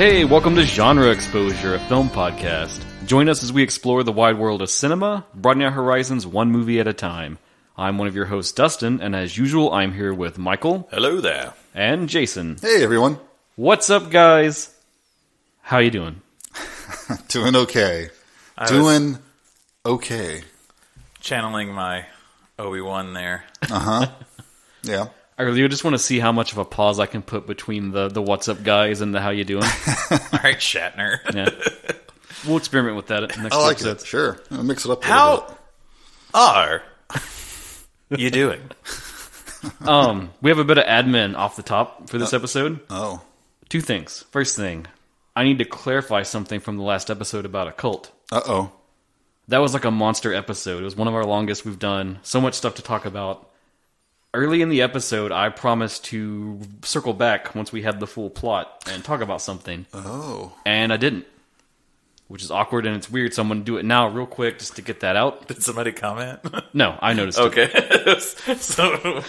Hey, welcome to Genre Exposure, a film podcast. Join us as we explore the wide world of cinema, broadening our horizons one movie at a time. I'm one of your hosts, Dustin, and as usual, I'm here with Michael. Hello there. And Jason. Hey, everyone. What's up, guys? How you doing? Doing okay. Doing okay. Channeling my Obi-Wan there. Yeah. I really just want to see how much of a pause I can put between the what's up, guys, and the how you doing. All right, Shatner. Yeah. We'll experiment with that next I like episode. it. Sure. I'll mix it up a little How bit. are you doing? We have a bit of admin off the top for this episode. Oh. Two things. First thing, I need to clarify something from the last episode about a cult. Uh-oh. That was like a monster episode. It was one of our longest we've done. So much stuff to talk about. Early in the episode, I promised to circle back once we had the full plot and talk about something. Oh. And I didn't. Which is awkward and it's weird, so I'm going to do it now real quick just to get that out. Did somebody comment? No, I noticed it. Okay. So,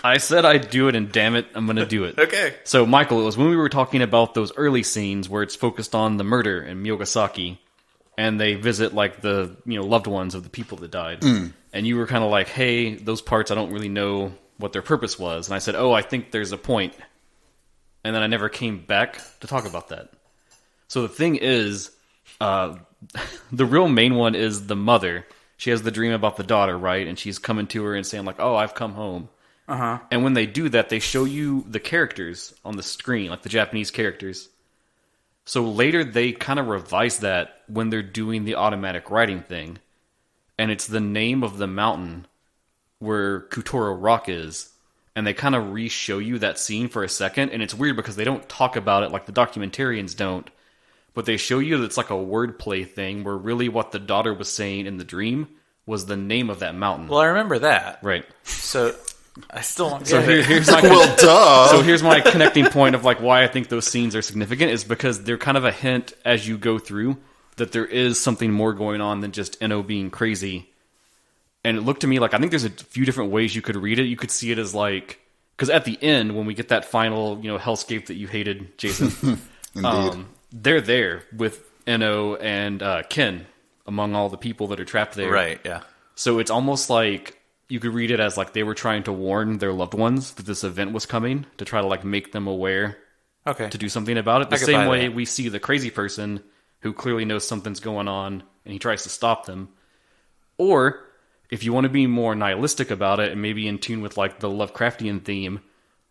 I said I'd do it, and damn it, I'm going to do it. okay. So, Michael, it was when we were talking about those early scenes where it's focused on the murder in Miyogasaki, and they visit like the loved ones of the people that died. And you were kind of like, hey, those parts I don't really know what their purpose was. And I said, oh, I think there's a point. And then I never came back to talk about that. So the thing is, the real main one is the mother. She has the dream about the daughter, right? And she's coming to her and saying like, oh, I've come home. Uh-huh. And when they do that, they show you the characters on the screen, like the Japanese characters. So later they kind of revise that when they're doing the automatic writing thing. And it's the name of the mountain where Kutoro Rock is. And they kind of re-show you that scene for a second. And it's weird because they don't talk about it like the documentarians don't. But they show you that it's like a wordplay thing where really what the daughter was saying in the dream was the name of that mountain. Well, I remember that. Right. So, I still don't get So it. here's my Well, duh. So here's my connecting point of like why I think those scenes are significant is because they're kind of a hint as you go through that there is something more going on than just Enno being crazy. And it looked to me like I think there's a few different ways you could read it. You could see it as like, because at the end when we get that final hellscape that you hated, Jason, Indeed. they're there with Enno and Ken among all the people that are trapped there. Right, yeah. So it's almost like you could read it as like they were trying to warn their loved ones that this event was coming to try to like make them aware Okay. to do something about it. The I could same buy way that. we see the crazy person who clearly knows something's going on and he tries to stop them. Or if you want to be more nihilistic about it and maybe in tune with like the Lovecraftian theme,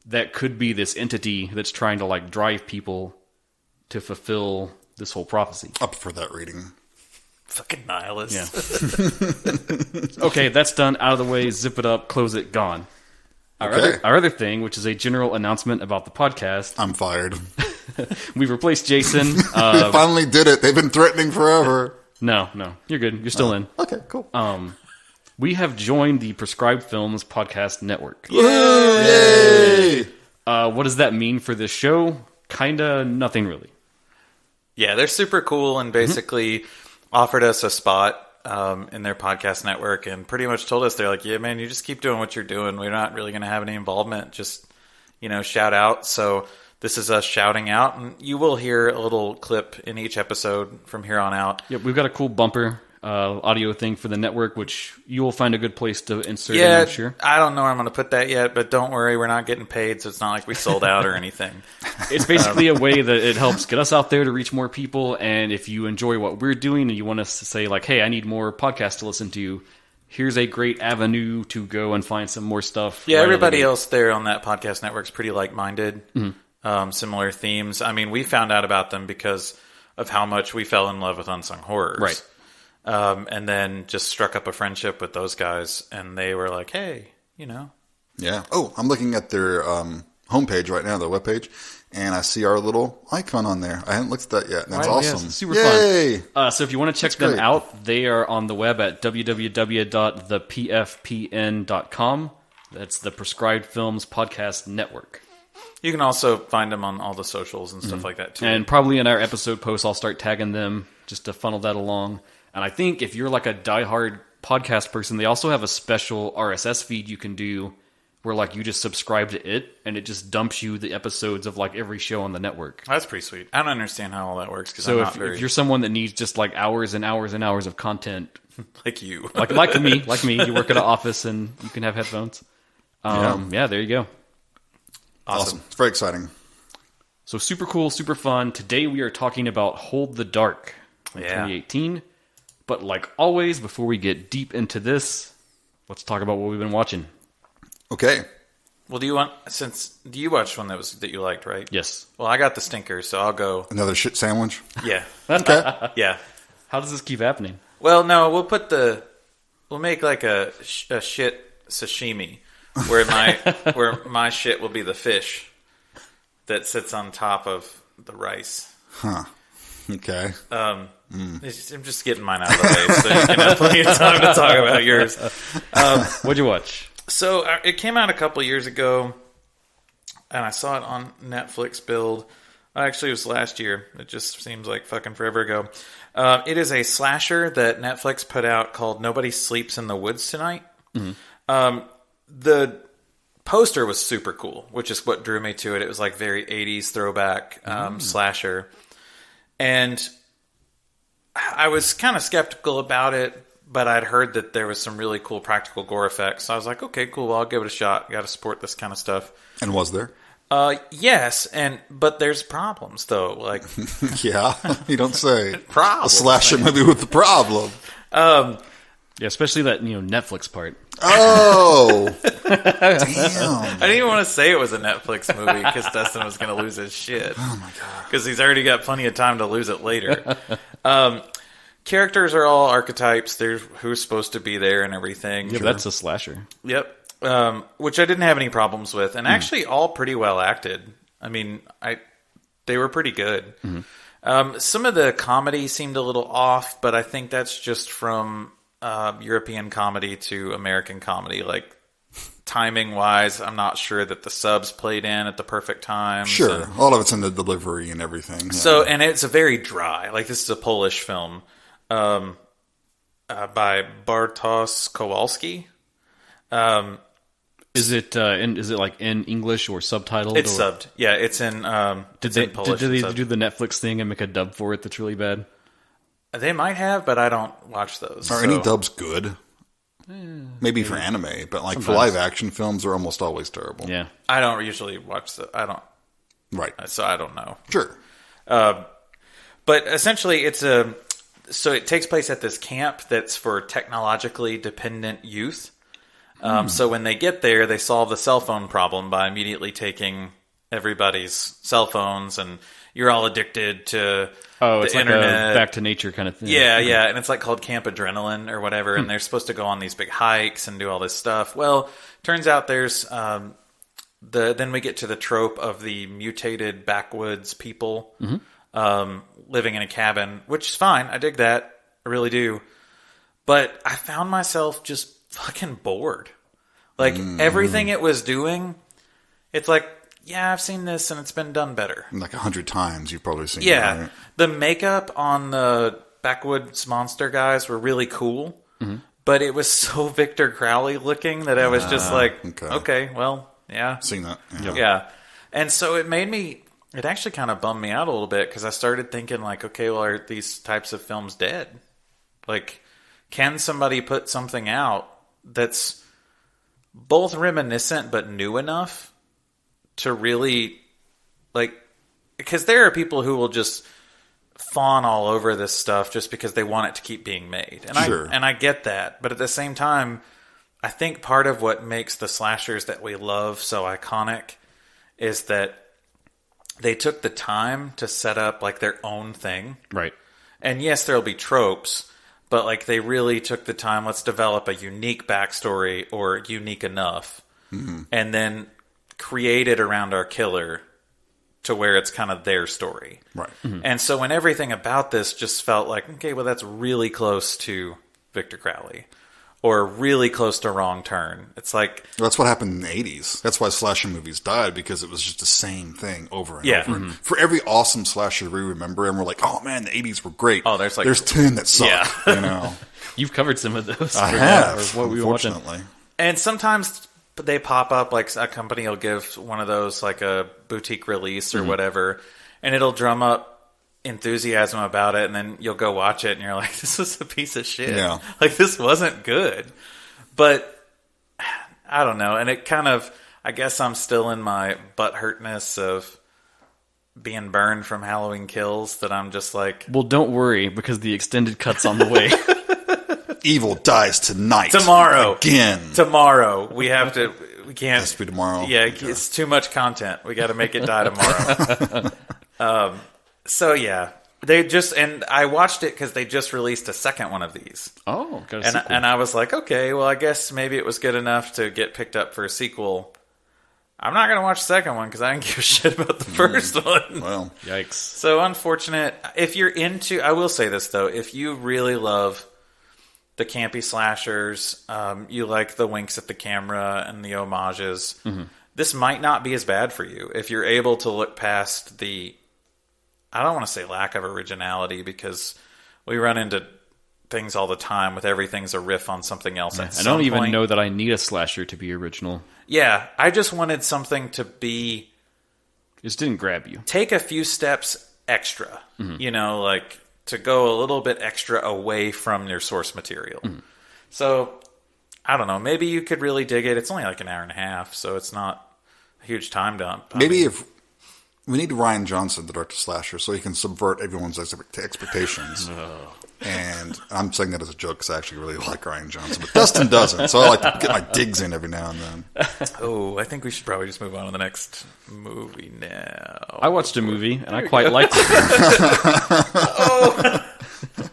that could be this entity that's trying to like drive people to fulfill this whole prophecy. Up for that reading. Fucking nihilist. Yeah. Okay, that's done. Out of the way. Zip it up. Close it. Gone. Okay. Our other thing, which is a general announcement about the podcast, I'm fired. we've replaced Jason. They finally did it. They've been threatening forever. No, you're good. You're still in. Okay, cool. We have joined the Prescribed Films Podcast Network. Yay! What does that mean for this show? Kinda nothing really. Yeah, they're super cool and basically offered us a spot in their podcast network and pretty much told us, they're like, yeah, man, you just keep doing what you're doing. We're not really going to have any involvement. Just, shout out. So this is us shouting out. And you will hear a little clip in each episode from here on out. Yep, we've got a cool bumper audio thing for the network, which you will find a good place to insert in, Yeah, I'm sure. I don't know where I'm going to put that yet, but don't worry, we're not getting paid, so it's not like we sold out or anything. It's basically a way that it helps get us out there to reach more people, and if you enjoy what we're doing and you want us to say, like, hey, I need more podcasts to listen to, here's a great avenue to go and find some more stuff. Yeah, right everybody away. else there on that podcast network is pretty like-minded, similar themes. I mean, we found out about them because of how much we fell in love with Unsung Horrors. Right. And then just struck up a friendship with those guys, and they were like, hey, Yeah. Oh, I'm looking at their homepage right now, their webpage, and I see our little icon on there. I haven't looked at that yet, and that's Right, yeah, awesome. it's super Yay! fun. So if you want to check them great. out, they are on the web at www.thepfpn.com. That's the Prescribed Films Podcast Network. You can also find them on all the socials and stuff like that, too. And probably in our episode posts, I'll start tagging them just to funnel that along. And I think if you're like a diehard podcast person, they also have a special RSS feed you can do where like you just subscribe to it and it just dumps you the episodes of like every show on the network. That's pretty sweet. I don't understand how all that works because So I'm if, not very if you're someone that needs just like hours and hours and hours of content, like you. like me, you work at an office and you can have headphones. Yeah, there you go. Awesome. It's very exciting. So super cool, super fun. Today we are talking about Hold the Dark from 2018. But like always, before we get deep into this, let's talk about what we've been watching. Okay. Well, do you watched one that you liked, right? Yes. Well, I got the stinker, so I'll go. Another shit sandwich? Yeah. Okay. Yeah. How does this keep happening? Well, no, we'll make like a shit sashimi where my shit will be the fish that sits on top of the rice. Huh. Okay. I'm just getting mine out of the way so you can have plenty of time to talk about yours. What'd you watch? So it came out a couple years ago, and I saw it on Netflix build. Actually, it was last year. It just seems like fucking forever ago. It is a slasher that Netflix put out called Nobody Sleeps in the Woods Tonight. Mm-hmm. The poster was super cool, which is what drew me to it. It was like very 80s throwback slasher. And I was kind of skeptical about it, but I'd heard that there was some really cool practical gore effects. So I was like, okay, cool, well, I'll give it a shot. Got to support this kind of stuff. And was there? Yes, but there's problems, though. Like, yeah, you don't say. Problems. A slasher movie with the problem. Yeah, especially that Netflix part. Oh, damn! I didn't even want to say it was a Netflix movie because Dustin was going to lose his shit. Oh my god! Because he's already got plenty of time to lose it later. Characters are all archetypes. There's who's supposed to be there and everything. Yeah, that's a slasher. Yep. Which I didn't have any problems with, and actually all pretty well acted. I mean, they were pretty good. Mm-hmm. Some of the comedy seemed a little off, but I think that's just from European comedy to American comedy. Like timing wise, I'm not sure that the subs played in at the perfect time. Sure, all of it's in the delivery and everything. Yeah. So, and it's a very dry. Like this is a Polish film by Bartosz Kowalski. Is it like in English or subtitled? It's subbed. Yeah, it's in. Did they do the Netflix thing and make a dub for it that's really bad? They might have, but I don't watch those. Are any dubs good? Maybe for anime, but like sometimes. For live action films, they're almost always terrible. Yeah, I don't usually watch I don't. Right. So I don't know. Sure. But essentially, so it takes place at this camp that's for technologically dependent youth. So when they get there, they solve the cell phone problem by immediately taking everybody's cell phones, and you're all addicted to it's the like internet. A back to nature kind of thing. Yeah, and it's like called Camp Adrenaline or whatever, and they're supposed to go on these big hikes and do all this stuff. Well, turns out there's then we get to the trope of the mutated backwoods people living in a cabin, which is fine. I dig that. I really do. But I found myself just fucking bored. Like everything it was doing, it's like, yeah, I've seen this and it's been done better. Like 100 times you've probably seen it. Yeah. Right? The makeup on the backwoods monster guys were really cool, but it was so Victor Crowley looking that I was just like, okay, well, yeah. Seen that. Yeah. And so it actually kind of bummed me out a little bit because I started thinking like, okay, well, are these types of films dead? Like, can somebody put something out that's both reminiscent but new enough to really, like, because there are people who will just fawn all over this stuff just because they want it to keep being made. And I get that. But at the same time, I think part of what makes the slashers that we love so iconic is that they took the time to set up like their own thing. Right. And yes, there'll be tropes, but like they really took the time, let's develop a unique backstory or unique enough, and then create it around our killer to where it's kind of their story. Right. And so when everything about this just felt like, okay, well, that's really close to Victor Crowley or really close to Wrong Turn. It's like... That's what happened in the 80s. That's why slasher movies died, because it was just the same thing over and over. For every awesome slasher we remember, and we're like, oh man, the 80s were great. Oh, there's 10 that suck. Yeah. You know? You've covered some of those. I have, What we were watching. And sometimes they pop up, like a company will give one of those like a boutique release or whatever, and it'll drum up enthusiasm about it, and then you'll go watch it and you're like, this is a piece of shit. Yeah. Like, this wasn't good. But I don't know. And it kind of, I guess I'm still in my butthurtness of being burned from Halloween Kills, that I'm just like, Well, don't worry, because the extended cut's on the way. Evil dies tonight. tomorrow. Again. Tomorrow. We can't. It has to be tomorrow. Yeah, it's too much content. We got to make it die tomorrow. So yeah, and I watched it because they just released a second one of these. Oh, got a sequel. And I was like, okay, well, I guess maybe it was good enough to get picked up for a sequel. I'm not going to watch the second one because I didn't give a shit about the first one. Well, Yikes. So unfortunate. If you're into, I will say this though, if you really love the campy slashers, you like the winks at the camera and the homages, this might not be as bad for you if you're able to look past the, I don't want to say lack of originality, because we run into things all the time with everything's a riff on something else. I don't even know that I need a slasher to be original. Yeah, I just wanted something to be, It just didn't grab you. take a few steps extra, you know, like to go a little bit extra away from your source material. So, I don't know, maybe you could really dig it. It's only like an hour and a half, so it's not a huge time dump. maybe if we need Ryan Johnson to direct a slasher so he can subvert everyone's expectations. And I'm saying that as a joke because I actually really like Ryan Johnson, but Dustin doesn't. So I like to get my digs in every now and then. Oh, I think we should probably just move on to the next movie now. I watched a movie, and I quite liked it.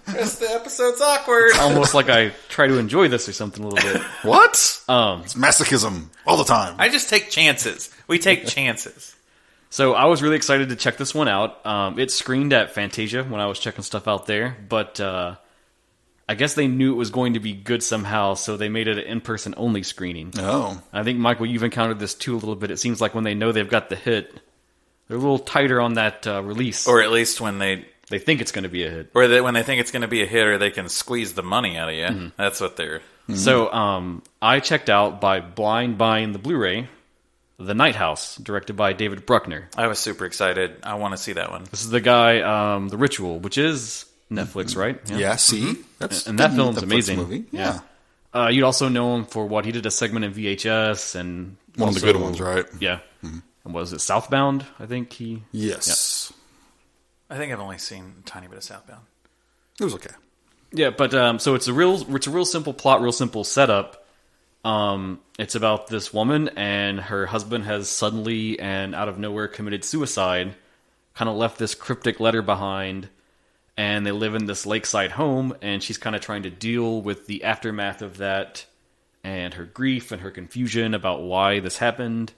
The episode's awkward. Almost like I try to enjoy this or something a little bit. What? It's masochism all the time. I just take chances. We take chances. So I was really excited to check this one out. It screened at Fantasia when I was checking stuff out there, but I guess they knew it was going to be good somehow, so they made it an in-person only screening. Oh. I think, Michael, you've encountered this too a little bit. It seems like when they know they've got the hit, they're a little tighter on that release. Or at least when they think it's going to be a hit. Or when they think it's going to be a hit, or they can squeeze the money out of you. That's what they're... So I checked out by blind buying the Blu-ray, The Night House, directed by David Bruckner. I was super excited. I want to see that one. This is the guy, The Ritual, which is Netflix, right? Yeah, see? That's And that a film's Netflix amazing. movie. Yeah. You'd also know him for what he did a segment in VHS and One of the also- good ones, right? Yeah. And was it Southbound? I think he. Yes. I think I've only seen a tiny bit of Southbound. It was okay. Yeah, but so it's a real simple plot, real simple setup. It's about this woman and her husband has suddenly and out of nowhere committed suicide. Kind of left this cryptic letter behind, and they live in this lakeside home. And she's kind of trying to deal with the aftermath of that, and her grief and her confusion about why this happened.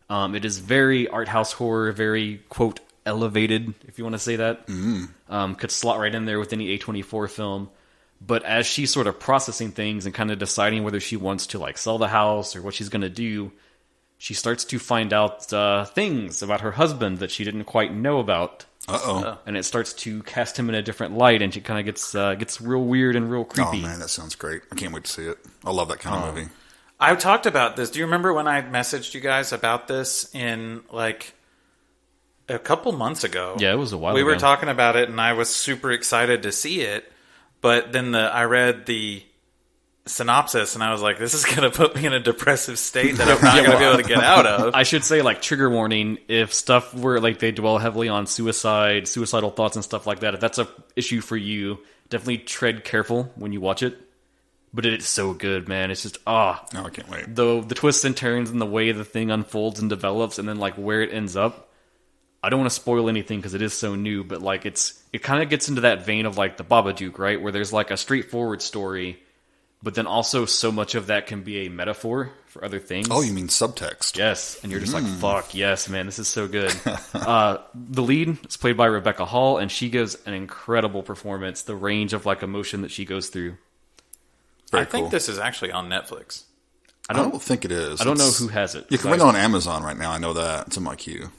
It is very art house horror, very quote elevated, if you want to say that. Could slot right in there with any A24 film. But as she's sort of processing things and kind of deciding whether she wants to like sell the house or what she's going to do, she starts to find out things about her husband that she didn't quite know about. Uh-oh. And it starts to cast him in a different light, and she kind of gets real weird and real creepy. Oh, man, that sounds great. I can't wait to see it. I love that kind of movie. I talked about this. Do you remember when I messaged you guys about this in like a couple months ago? Yeah, it was a while ago. We were talking about it, and I was super excited to see it. But then I read the synopsis, and I was like, this is going to put me in a depressive state that I'm not going to be able to get out of. I should say, like, trigger warning, if stuff where, like, they dwell heavily on suicidal thoughts and stuff like that, if that's a issue for you, definitely tread careful when you watch it. But it is so good, man. It's just, No, I can't wait. The twists and turns and the way the thing unfolds and develops, and then, like, where it ends up. I don't want to spoil anything because it is so new, but, like, it kind of gets into that vein of, like, the Babadook, right? Where there's, like, a straightforward story, but then also so much of that can be a metaphor for other things. Oh, you mean subtext? Yes, and you're just like, fuck, yes, man, this is so good. The lead is played by Rebecca Hall, and she gives an incredible performance, the range of, like, emotion that she goes through. I think this is actually on Netflix. I don't think it is. I don't know who has it. You can find it on Amazon right now. I know that. It's in my queue.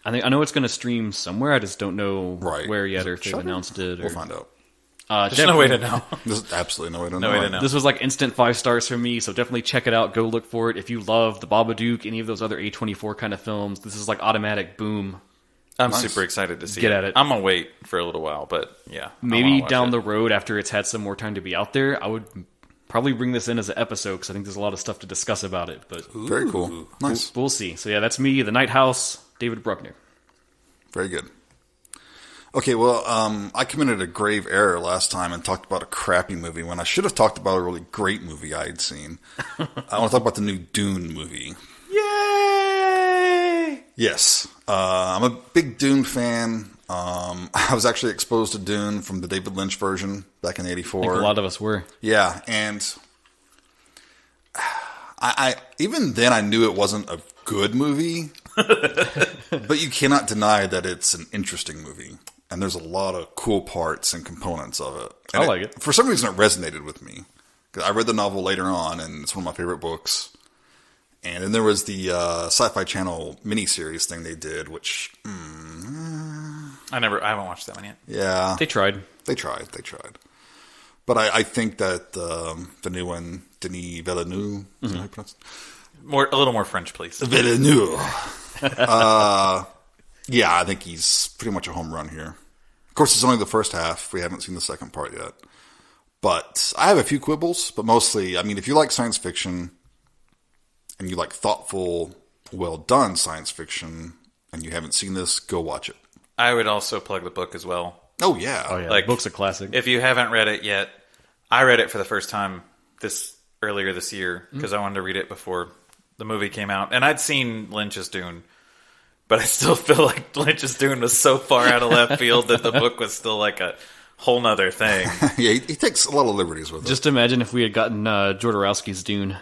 I know it's going to stream somewhere. I just don't know Right. where yet, or if Shudder? they've announced it. Or... We'll find out. There's no way to know. There's absolutely no way to No know. way to know. This was like instant 5 stars for me, so definitely check it out. Go look for it. If you love The Babadook, any of those other A24 kind of films, this is like automatic boom. I'm Nice. super excited to see Get at it. I'm going to wait for a little while, but yeah. Maybe down the road, after it's had some more time to be out there, I would probably bring this in as an episode, because I think there's a lot of stuff to discuss about it. But Very cool. Nice. we'll see. So yeah, that's me, The Night House, David Bruckner. Very good. Okay, well, I committed a grave error last time and talked about a crappy movie when I should have talked about a really great movie I had seen. I want to talk about the new Dune movie. Yay! Yes. I'm a big Dune fan. I was actually exposed to Dune from the David Lynch version back in I '84. think a lot of us were. Yeah, and I even then I knew it wasn't a good movie, but you cannot deny that it's an interesting movie, and there's a lot of cool parts and components of it. And I like it. For some reason, it resonated with me. 'Cause I read the novel later on, and it's one of my favorite books. And then there was the Sci-Fi Channel miniseries thing they did, which, I haven't watched that one yet. yeah, They tried. They tried. But I think that the new one, Denis Villeneuve, is that how you pronounce it? A little more French, please. Villeneuve. Yeah, I think he's pretty much a home run here. Of course, it's only the first half. We haven't seen the second part yet. But I have a few quibbles, but mostly, I mean, if you like science fiction and you like thoughtful, well-done science fiction and you haven't seen this, go watch it. I would also plug the book as well. Oh, yeah. Oh yeah, Like, the book's a classic. If you haven't read it yet, I read it for the first time earlier this year because I wanted to read it before the movie came out. And I'd seen Lynch's Dune, but I still feel like Lynch's Dune was so far out of left field that the book was still like a whole nother thing. Yeah, he takes a lot of liberties with it. Just imagine if we had gotten Jodorowsky's Dune.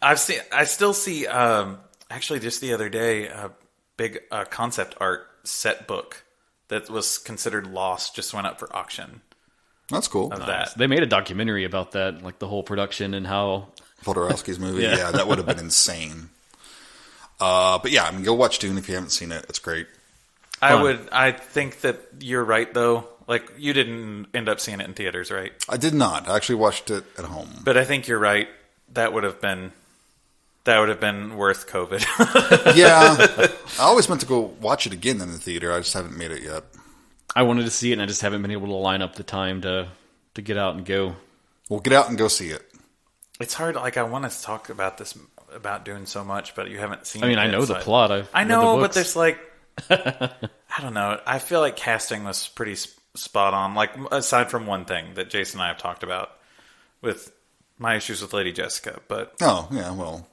I still see, actually just the other day, a big concept art set book that was considered lost just went up for auction That's cool. of that. They made a documentary about that, like the whole production and how. Jodorowsky's movie. Yeah. Yeah, that would have been insane. But yeah, I mean, go watch Dune if you haven't seen it. It's great. I think that you're right though. Like, you didn't end up seeing it in theaters, right? I did not. I actually watched it at home. But I think you're right. That would have been worth COVID. Yeah, I always meant to go watch it again in the theater. I just haven't made it yet. I wanted to see it, and I just haven't been able to line up the time to get out and go. Well, get out and go see it. It's hard. Like, I want to talk about Dune so much, but you haven't seen. I mean, it I yet, know so the plot. I know, read the but books. there's like, I don't know. I feel like casting was pretty spot on. Like, aside from one thing that Jason and I have talked about with my issues with Lady Jessica, but Oh, yeah, well.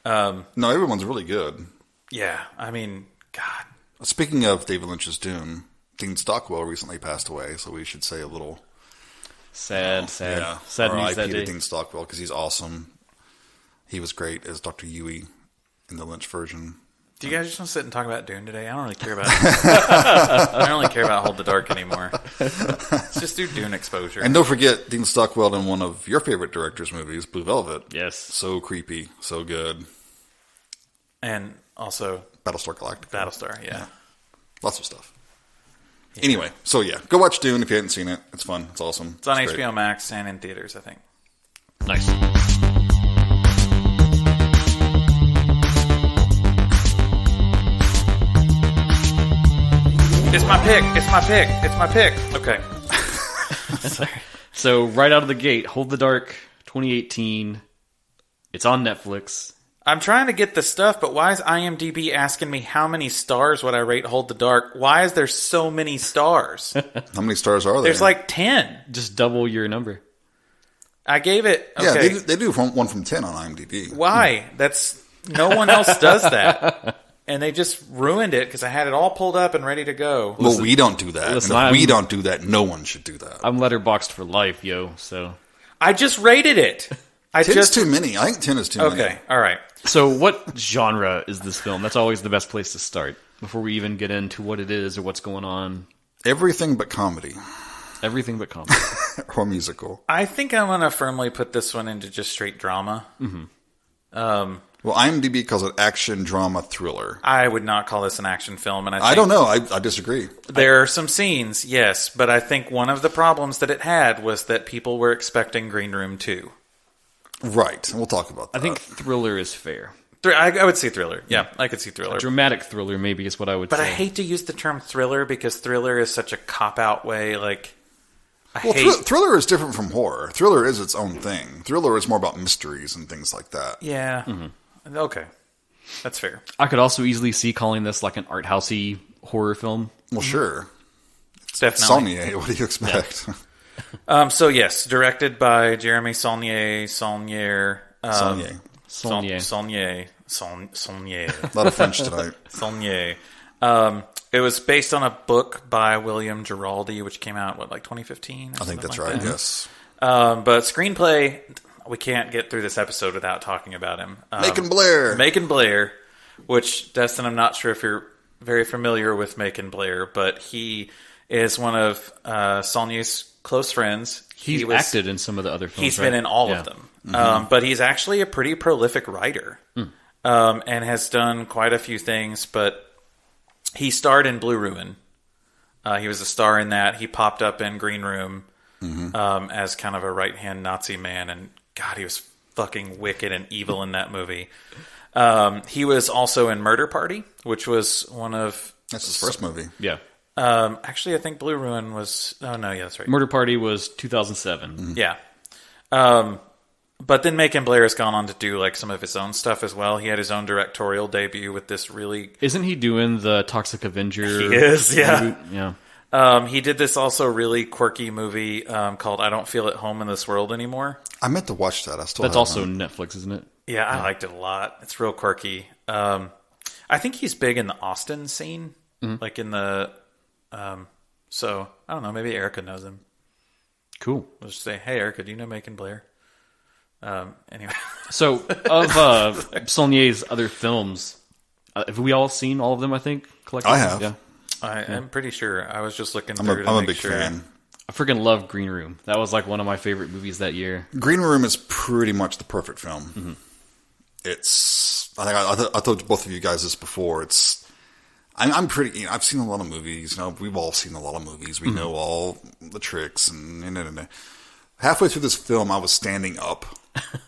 No, everyone's really good. yeah, I mean, God, Speaking of David Lynch's Dune, Dean Stockwell recently passed away, so we should say a little sad news R.I.P. that to day. Dean Stockwell, because he's awesome. He was great as Dr. Yui in the Lynch version. do you guys just want to sit and talk about Dune today? I don't really care about. I don't really care about Hold the Dark anymore. Let's just do Dune exposure. And don't forget Dean Stockwell in one of your favorite director's movies, Blue Velvet. Yes. So creepy, so good. And also Battlestar Galactica. Battlestar, yeah. Lots of stuff. Anyway, so yeah, go watch Dune if you haven't seen it. It's fun. It's awesome. It's on great. HBO Max and in theaters, I think. Nice. It's my pick. It's my pick. It's my pick. Okay. Sorry. So right out of the gate, Hold the Dark, 2018. It's on Netflix. I'm trying to get the stuff, but why is IMDb asking me how many stars would I rate Hold the Dark? Why is there so many stars? How many stars are there? There's like 10. Just double your number. I gave it. Yeah, Okay. they do 1 from 10 on IMDb. Why? That's no one else does that. And they just ruined it because I had it all pulled up and ready to go. Well, we don't do that. listen, and if we I'm- don't do that, no one should do that. I'm letterboxed for life, yo. So I just rated it. 10's too many. I think 10 is too many. Okay. All right. what genre is this film? That's always the best place to start before we even get into what it is or what's going on. Everything but comedy Everything but comedy. or musical. I think I'm going to firmly put this one into just straight drama. Well, IMDb calls it action, drama, thriller. I would not call this an action film, and I don't know. I disagree. There are some scenes, yes, but I think one of the problems that it had was that people were expecting Green Room 2. Right. We'll talk about that. I think thriller is fair. I would say thriller. Yeah, I could see thriller. Dramatic thriller, maybe, is what I would say. But I hate to use the term thriller because thriller is such a cop-out way. Like, thriller is different from horror. Thriller is its own thing. Thriller is more about mysteries and things like that. Yeah. Mm-hmm. Okay. That's fair. I could also easily see calling this like an art housey horror film. Well, sure. Definitely. Saulnier, what do you expect? Yeah. So, yes, directed by Jeremy Saulnier. Saulnier. A lot of French tonight. Saulnier. It was based on a book by William Giraldi, which came out, 2015? I think that's right, yes. But screenplay, we can't get through this episode without talking about him. Macon Blair. Macon Blair, which, Dustin, I'm not sure if you're very familiar with Macon Blair, but he is one of Saulnier's close friends. He's acted in some of the other films. He's been in all of them. Mm-hmm. But he's actually a pretty prolific writer and has done quite a few things. But he starred in Blue Ruin. He was a star in that. He popped up in Green Room as kind of a right-hand Nazi man. And God, he was fucking wicked and evil in that movie. He was also in Murder Party, which was one of... That's his first movie. Yeah. Actually, I think Blue Ruin was... Oh, no, yeah, that's right. Murder Party was 2007. Mm-hmm. Yeah. But then Macon Blair has gone on to do some of his own stuff as well. He had his own directorial debut with this really... Isn't he doing the Toxic Avenger? He is, yeah. Reboot? Yeah. He did this also really quirky movie called I Don't Feel at Home in This World Anymore. I meant to watch that. That's also Netflix, isn't it? Yeah, I liked it a lot. It's real quirky. I think he's big in the Austin scene. Like in the... so, I don't know. Maybe Erica knows him. Cool. We'll just say, hey, Erica, do you know Macon Blair? Anyway. So, of Saulnier's other films, have we all seen all of them, I think, collectively? I have. Yeah. I'm pretty sure. I was just looking through I'm a big fan. I freaking love Green Room. That was one of my favorite movies that year. Green Room is pretty much the perfect film. Mm-hmm. It's... I told both of you guys this before. It's... I'm pretty... I've seen a lot of movies. We've all seen a lot of movies. We know all the tricks. And halfway through this film, I was standing up,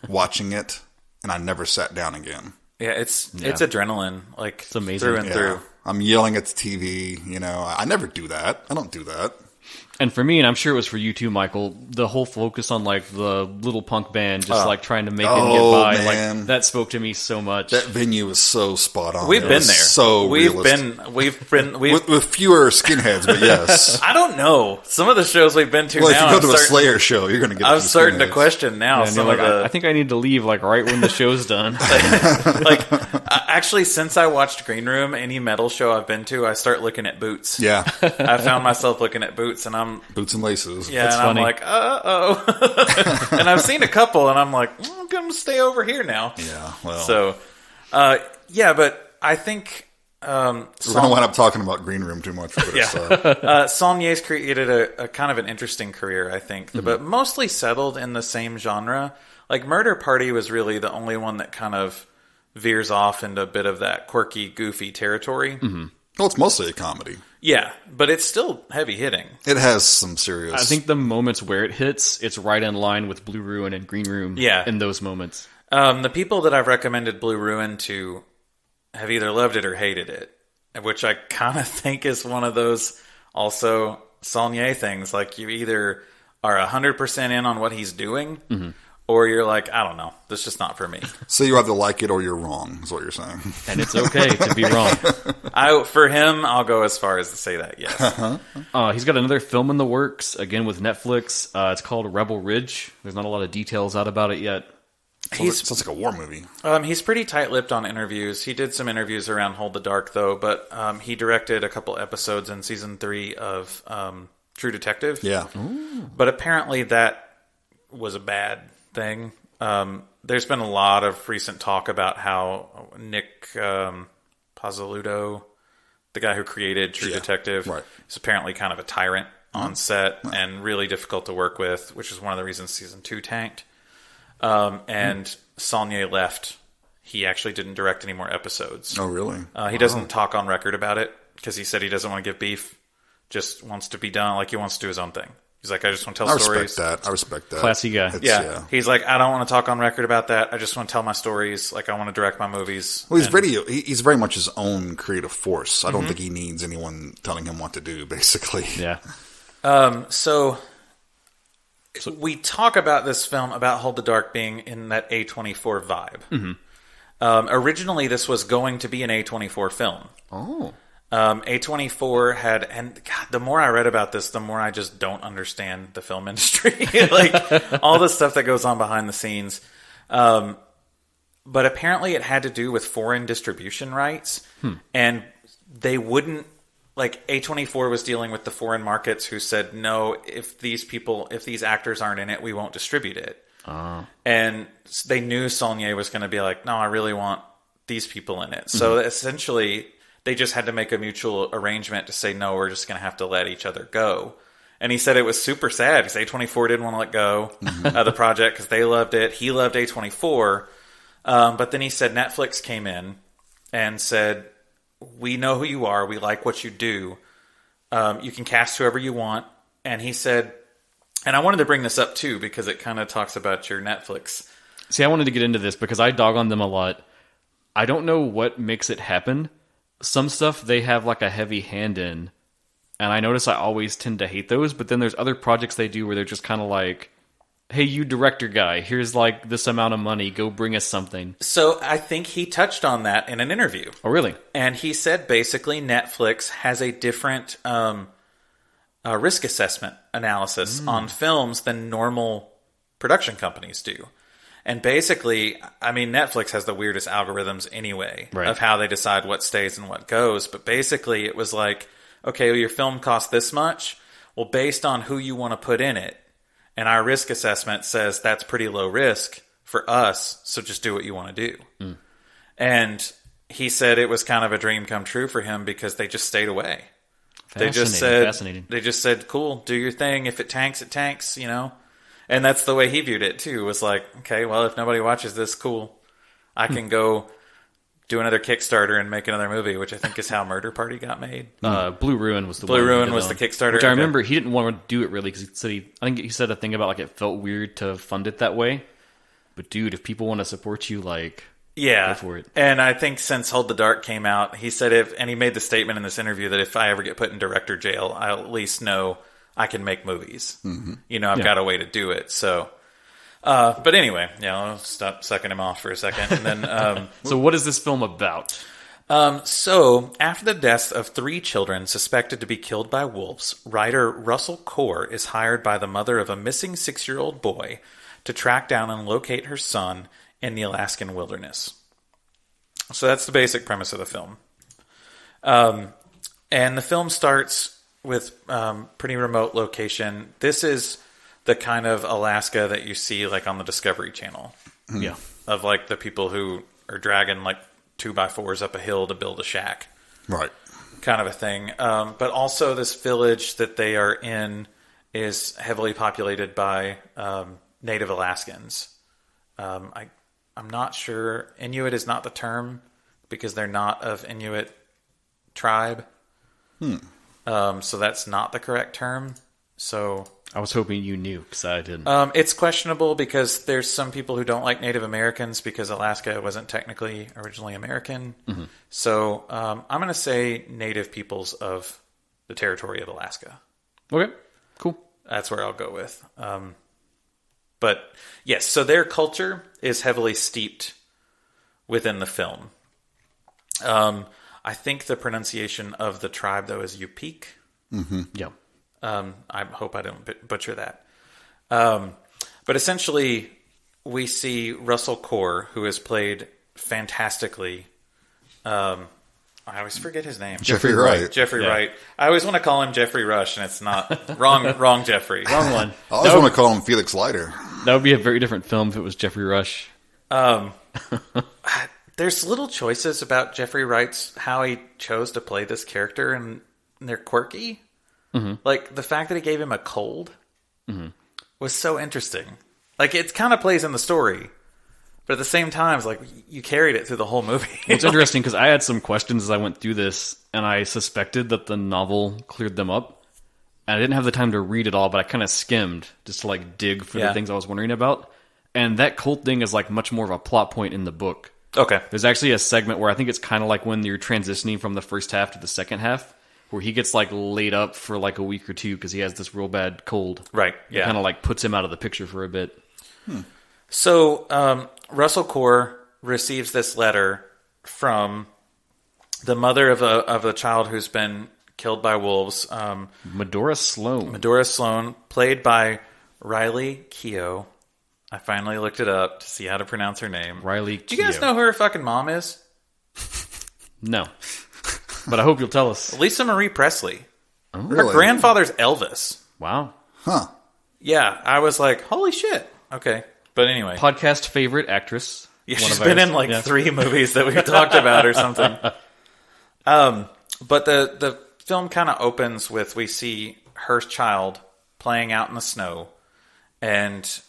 watching it, and I never sat down again. Yeah, it's adrenaline, it's amazing. Through and through. I'm yelling at the TV. I never do that. I don't do that. And for me, and I'm sure it was for you too, Michael, the whole focus on the little punk band just trying to make it get by, man. That spoke to me so much. That venue is so spot on. We've been there. So we've realistic. been with fewer skinheads, but yes. I don't know. Some of the shows we've been to. Well, now, if you go to a Slayer show, you're going to get. I'm starting to question now. I think I need to leave right when the show's done. Actually, since I watched Green Room, any metal show I've been to, I start looking at boots. Yeah, I found myself looking at boots, and I'm boots and laces. Yeah, that's and funny. I'm like, uh-oh. And I've seen a couple, and I'm like, I'm going to stay over here now. Yeah, well. So, but I think... we're going to wind up talking about Green Room too much for this. Saulnier's created a kind of an interesting career, I think, but mostly settled in the same genre. Murder Party was really the only one that kind of veers off into a bit of that quirky, goofy territory. Mm-hmm. Well, it's mostly a comedy. Yeah, but it's still heavy hitting. It has some serious... I think the moments where it hits, it's right in line with Blue Ruin and Green Room in those moments. The people that I've recommended Blue Ruin to have either loved it or hated it, which I kind of think is one of those also Saulnier things. You either are 100% in on what he's doing, or you're like, I don't know, this is just not for me. So you either like it or you're wrong, is what you're saying. And it's okay to be wrong. For him, I'll go as far as to say that, yes. He's got another film in the works, again with Netflix. It's called Rebel Ridge. There's not a lot of details out about it yet. Sounds like a war movie. He's pretty tight-lipped on interviews. He did some interviews around Hold the Dark, though, but he directed a couple episodes in season 3 of True Detective. Yeah. Ooh. But apparently that was a bad thing. There's been a lot of recent talk about how Nick Pizzolatto, the guy who created True Detective, is apparently kind of a tyrant on set and really difficult to work with, which is one of the reasons season 2 tanked. And Saulnier left. he actually didn't direct any more episodes. Oh, really? He doesn't talk on record about it because he said he doesn't want to give beef. Just wants to be done. Like, he wants to do his own thing. He's like, I just want to tell stories. I respect that. Classy guy. Yeah. He's like, I don't want to talk on record about that. I just want to tell my stories. Like, I want to direct my movies. Well, he's very much his own creative force. I don't think he needs anyone telling him what to do, basically. Yeah. So we talk about this film, about Hold the Dark, being in that A24 vibe. Mm-hmm. Originally, this was going to be an A24 film. Oh. A24 had, and God, the more I read about this, the more I just don't understand the film industry. Like, all the stuff that goes on behind the scenes. But apparently it had to do with foreign distribution rights. And they wouldn't, like, A24 was dealing with the foreign markets who said, no, if these actors aren't in it, we won't distribute it. And they knew Saulnier was going to be like, no, I really want these people in it. So essentially, they just had to make a mutual arrangement to say, no, we're just going to have to let each other go. And he said it was super sad because A24 didn't want to let go of the project because they loved it. He loved A24. But then he said Netflix came in and said, we know who you are. We like what you do. You can cast whoever you want. And he said, and I wanted to bring this up too because it kind of talks about your Netflix. See, I wanted to get into this because I dog on them a lot. I don't know what makes it happen. Some stuff they have like a heavy hand in, and I notice I always tend to hate those, but then there's other projects they do where they're just kind of like, hey, you director guy, here's like this amount of money, go bring us something. So I think he touched on that in an interview. Oh, really? And he said basically Netflix has a different risk assessment analysis on films than normal production companies do. And basically, I mean, Netflix has the weirdest algorithms anyway of how they decide what stays and what goes. But basically, it was like, okay, well, your film costs this much. Well, based on who you want to put in it, and our risk assessment says that's pretty low risk for us, so just do what you want to do. And he said it was kind of a dream come true for him because they just stayed away. They just said, cool, do your thing. If it tanks, it tanks, you know. And that's the way he viewed it, too. Was like, okay, well, if nobody watches this, cool. I can go do another Kickstarter and make another movie, which I think is how Murder Party got made. Blue Ruin was the Blue one. Ruin was the Kickstarter. Which I remember he didn't want to do it really because I think he said a thing about like it felt weird to fund it that way. But dude, if people want to support you, like, go for it. And I think since Hold the Dark came out, he said and he made the statement in this interview that if I ever get put in director jail, I'll at least know I can make movies. You know, I've got a way to do it. So, but anyway, I'll stop sucking him off for a second. And then, so what is this film about? So after the deaths of 3 children suspected to be killed by wolves, writer Russell Core is hired by the mother of a missing 6-year-old boy to track down and locate her son in the Alaskan wilderness. So that's the basic premise of the film. And the film starts with pretty remote location. This is the kind of Alaska that you see like on the Discovery Channel. Yeah. Of like the people who are dragging like 2x4s up a hill to build a shack. Right. Kind of a thing. But also this village that they are in is heavily populated by Native Alaskans. I'm not sure. Inuit is not the term because they're not of Inuit tribe. So that's not the correct term. So I was hoping you knew because I didn't. It's questionable because there's some people who don't like Native Americans because Alaska wasn't technically originally American. So I'm going to say Native peoples of the territory of Alaska. Okay, cool. That's where I'll go with. But yes, so their culture is heavily steeped within the film. I think the pronunciation of the tribe, though, is Yupik. Yeah. I hope I don't butcher that. But essentially, we see Russell Core, who is played fantastically. I always forget his name. Jeffrey Wright. Jeffrey Wright. I always want to call him Jeffrey Rush, and it's not. Wrong Jeffrey. Wrong one. I always want to call him Felix Leiter. That would be a very different film if it was Jeffrey Rush. There's little choices about Jeffrey Wright's how he chose to play this character, and they're quirky. Like, the fact that he gave him a cold was so interesting. Like, it kind of plays in the story, But at the same time, it's like, you carried it through the whole movie. It's interesting because I had some questions as I went through this, and I suspected that the novel cleared them up. And I didn't have the time to read it all, but I kind of skimmed just to like dig for the things I was wondering about. And that cult thing is like much more of a plot point in the book. Okay. There's actually a segment where I think it's kind of like when you're transitioning from the first half to the second half, where he gets like laid up for like a week or two because he has this real bad cold. Right, yeah. Kind of like puts him out of the picture for a bit. So Russell Core receives this letter from the mother of a child who's been killed by wolves. Madura Sloan. Madura Sloan, played by Riley Keough. I finally looked it up to see how to pronounce her name. Riley Do you guys Keough. know who her fucking mom is? No. But I hope you'll tell us. Lisa Marie Presley. Her Really? grandfather's Elvis. Wow. Huh. Yeah, I was like, holy shit. Okay. But anyway. Podcast favorite actress. Yeah, One she's of been ours. in like Yeah. 3 movies that we've talked about or something. But the film kind of opens with, we see her child playing out in the snow, and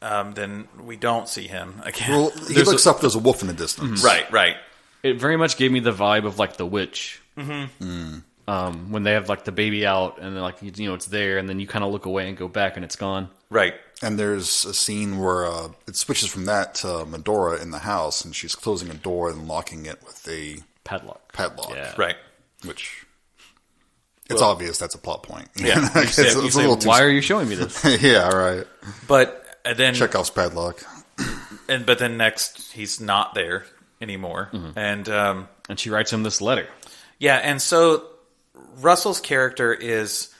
then we don't see him again. Well, he looks up. There's a wolf in the distance. Right. It very much gave me the vibe of like The Witch. When they have like the baby out and then like it's there, and then you kind of look away and go back and it's gone. Right. And there's a scene where it switches from that to Medora in the house, and she's closing a door and locking it with a Padlock. padlock. Right. Which it's obvious that's a plot point. Yeah. It's You a say, little too. why are you showing me this? Yeah, right. But then Chekhov's padlock. but then next he's not there anymore. And And she writes him this letter. yeah, and so Russell's character is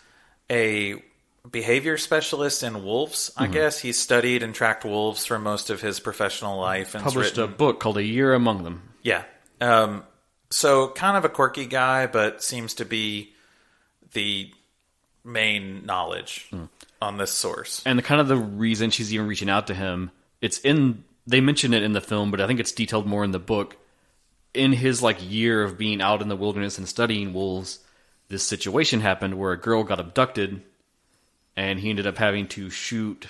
a behavior specialist in wolves, I guess. He's studied and tracked wolves for most of his professional life. And Published a book called A Year Among Them. Yeah. So kind of a quirky guy, but seems to be the main knowledge on this source. And the reason she's even reaching out to him, they mention it in the film, but I think it's detailed more in the book. In his like year of being out in the wilderness and studying wolves, this situation happened where a girl got abducted, and he ended up having to shoot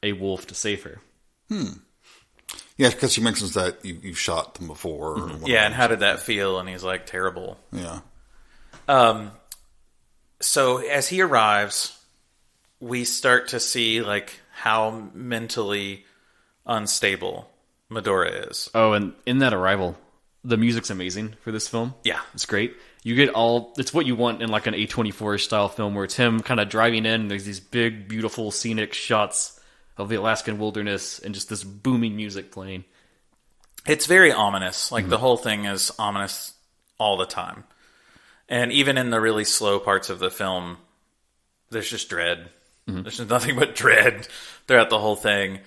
a wolf to save her. Yeah, because she mentions that you've shot them before. Or whatever. Yeah, and how did that feel? And he's like, terrible. Yeah. So as he arrives, we start to see like how mentally unstable Medora is. Oh, and in that arrival, the music's amazing for this film. Yeah. It's great. You get it's what you want in like an A24 style film where it's him kind of driving in and there's these big, beautiful, scenic shots of the Alaskan wilderness and just this booming music playing. It's very ominous. Like the whole thing is ominous all the time. And even in the really slow parts of the film, there's just dread. There's just nothing but dread throughout the whole thing.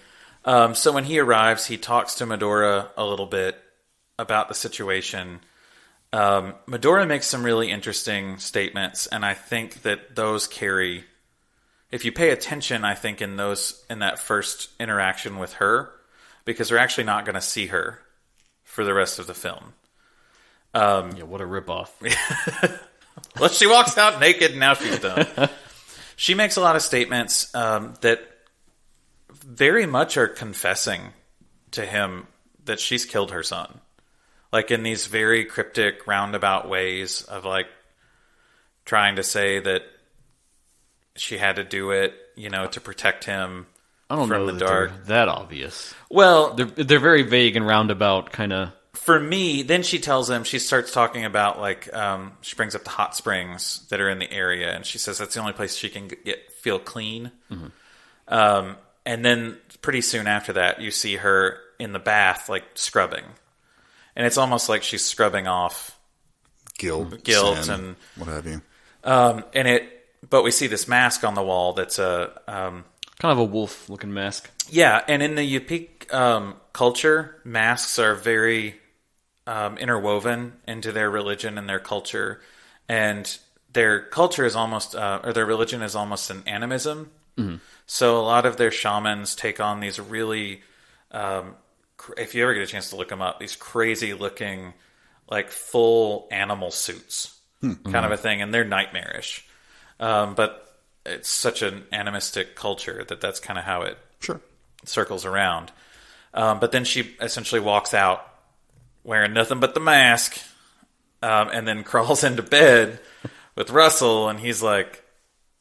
So when he arrives, he talks to Medora a little bit about the situation. Medora makes some really interesting statements, and I think that those carry. If you pay attention, I think in that first interaction with her, because we're actually not going to see her for the rest of the film. Yeah, what a ripoff. Well, she walks out naked, and now she's done. She makes a lot of statements that very much are confessing to him that she's killed her son. Like in these very cryptic, roundabout ways of like trying to say that she had to do it, to protect him I don't from know the that dark. they're that obvious. Well, They're very vague and roundabout, kind of. for me, then she tells him, she starts talking about like, she brings up the hot springs that are in the area, and she says that's the only place she can feel clean. And then pretty soon after that, you see her in the bath, like scrubbing. And it's almost like she's scrubbing off Guilt sin, and what have you. but we see this mask on the wall that's Kind of a wolf-looking mask. yeah, and in the Yupik culture, masks are very interwoven into their religion and their culture, and their culture is almost, or their religion is almost an animism. So a lot of their shamans take on these really, if you ever get a chance to look them up, these crazy-looking, like full animal suits, kind of a thing, and they're nightmarish. But it's such an animistic culture that's kind of how it Sure. circles around. But then she essentially walks out wearing nothing but the mask, and then crawls into bed with Russell, and he's like,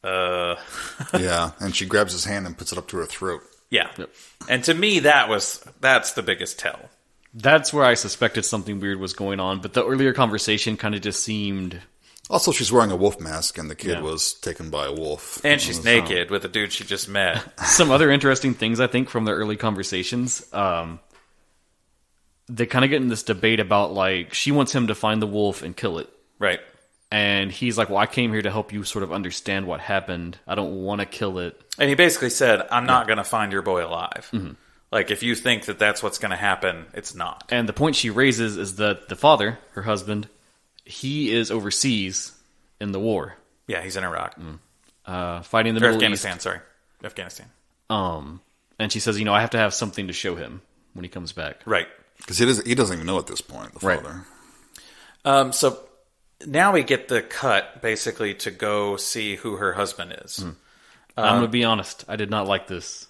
Yeah, and she grabs his hand and puts it up to her throat. Yeah. Yep. And to me, that's the biggest tell. That's where I suspected something weird was going on, but the earlier conversation kind of just seemed... Also, she's wearing a wolf mask, and the kid was taken by a wolf. And she's naked with a dude she just met. Some other interesting things, I think, from their early conversations. They kind of get in this debate about, like, she wants him to find the wolf and kill it. Right. And he's like, well, I came here to help you sort of understand what happened. I don't want to kill it. And he basically said, I'm not going to find your boy alive. Mm-hmm. Like, if you think that that's what's going to happen, it's not. And the point she raises is that the father, her husband, he is overseas in the war. Yeah, he's in Iraq. Fighting the Middle Afghanistan, East. sorry. Afghanistan. And she says, I have to have something to show him when he comes back. Right. Because he doesn't even know at this point, the father. Right. So now we get the cut, basically, to go see who her husband is. I'm going to be honest. I did not like this.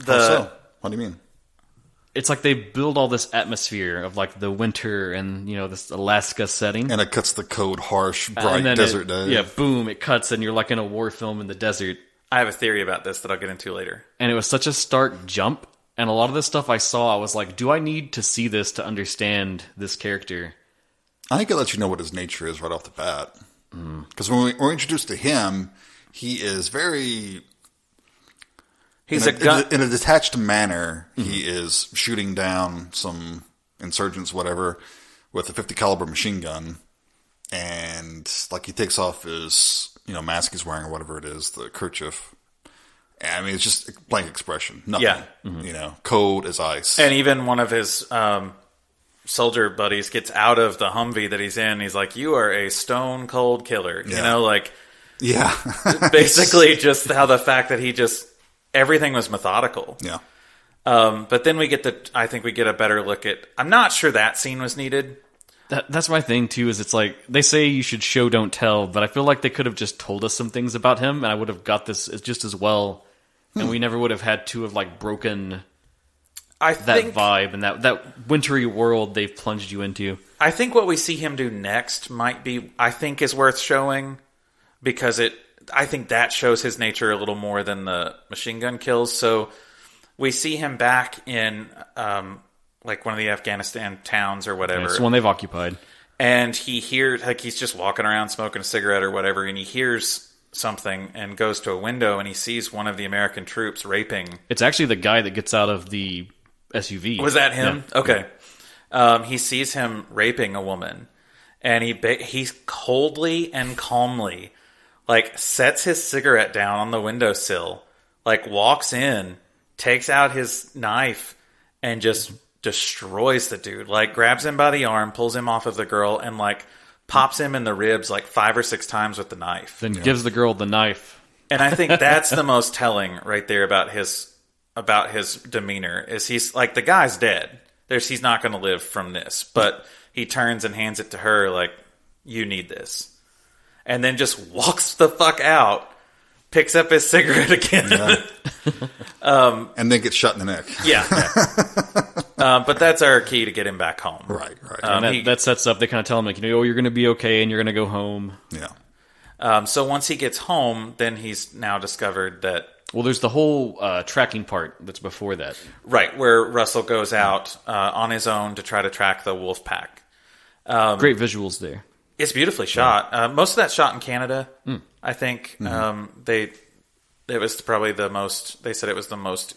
How so? What do you mean? It's like they build all this atmosphere of like the winter and, this Alaska setting. And it cuts the code harsh, bright desert day. Yeah, boom, it cuts and you're like in a war film in the desert. I have a theory about this that I'll get into later. And it was such a stark jump. And a lot of the stuff I saw, I was like, do I need to see this to understand this character? I think it lets you know what his nature is right off the bat. Because when we're introduced to him, he is very... in a detached manner, he is shooting down some insurgents, whatever, with a .50 caliber machine gun, and like he takes off his mask he's wearing or whatever it is, the kerchief. I mean, it's just blank expression, nothing. Yeah, cold as ice. And even one of his soldier buddies gets out of the Humvee that he's in. He's like, "You are a stone cold killer," yeah, basically just how the fact that he just. Everything was methodical. Yeah. But then I think we get a better look at... I'm not sure that scene was needed. That's my thing, too, is it's like, they say you should show, don't tell, but I feel like they could have just told us some things about him, and I would have got this just as well, and we never would have had to have, like, broken that vibe and that wintry world they've plunged you into. I think what we see him do next is worth showing, because I think that shows his nature a little more than the machine gun kills. So we see him back in like one of the Afghanistan towns or whatever. It's the one they've occupied. And he hears, like, he's just walking around smoking a cigarette or whatever, and he hears something and goes to a window and he sees one of the American troops raping. It's actually the guy that gets out of the SUV. Was that him? Yeah. Okay. He sees him raping a woman, and he coldly and calmly... like, sets his cigarette down on the windowsill, like, walks in, takes out his knife, and just destroys the dude. Like, grabs him by the arm, pulls him off of the girl, and, like, pops him in the ribs, like, 5 or 6 times with the knife. Then gives the girl the knife. And I think that's the most telling right there about his demeanor, is he's, like, the guy's dead. He's not going to live from this. But he turns and hands it to her, like, you need this. And then just walks the fuck out, picks up his cigarette again. Yeah. And then gets shot in the neck. Yeah. But that's our key to get him back home. Right. And that sets up, they kind of tell him, like, you're going to be okay and you're going to go home. Yeah. So once he gets home, then he's now discovered that... Well, there's the whole tracking part that's before that. Right, where Russell goes out on his own to try to track the wolf pack. Great visuals there. It's beautifully shot. Most of that shot in Canada, I think. It was probably the most... They said it was the most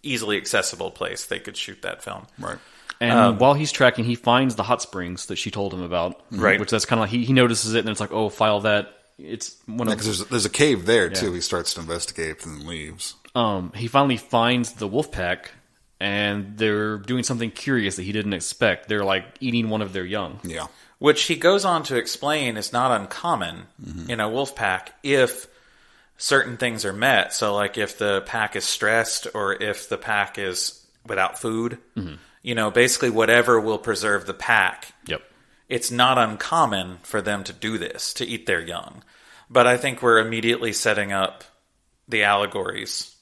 easily accessible place they could shoot that film. Right. And while he's tracking, he finds the hot springs that she told him about. Right. Which that's kind of like... He notices it, and it's like, oh, file that. It's one of... Because there's a cave there, too. He starts to investigate and then leaves. He finally finds the wolf pack, and they're doing something curious that he didn't expect. They're, like, eating one of their young. Yeah. Which he goes on to explain is not uncommon in a wolf pack if certain things are met. So, like, if the pack is stressed or if the pack is without food, basically whatever will preserve the pack. Yep. It's not uncommon for them to do this, to eat their young. But I think we're immediately setting up the allegories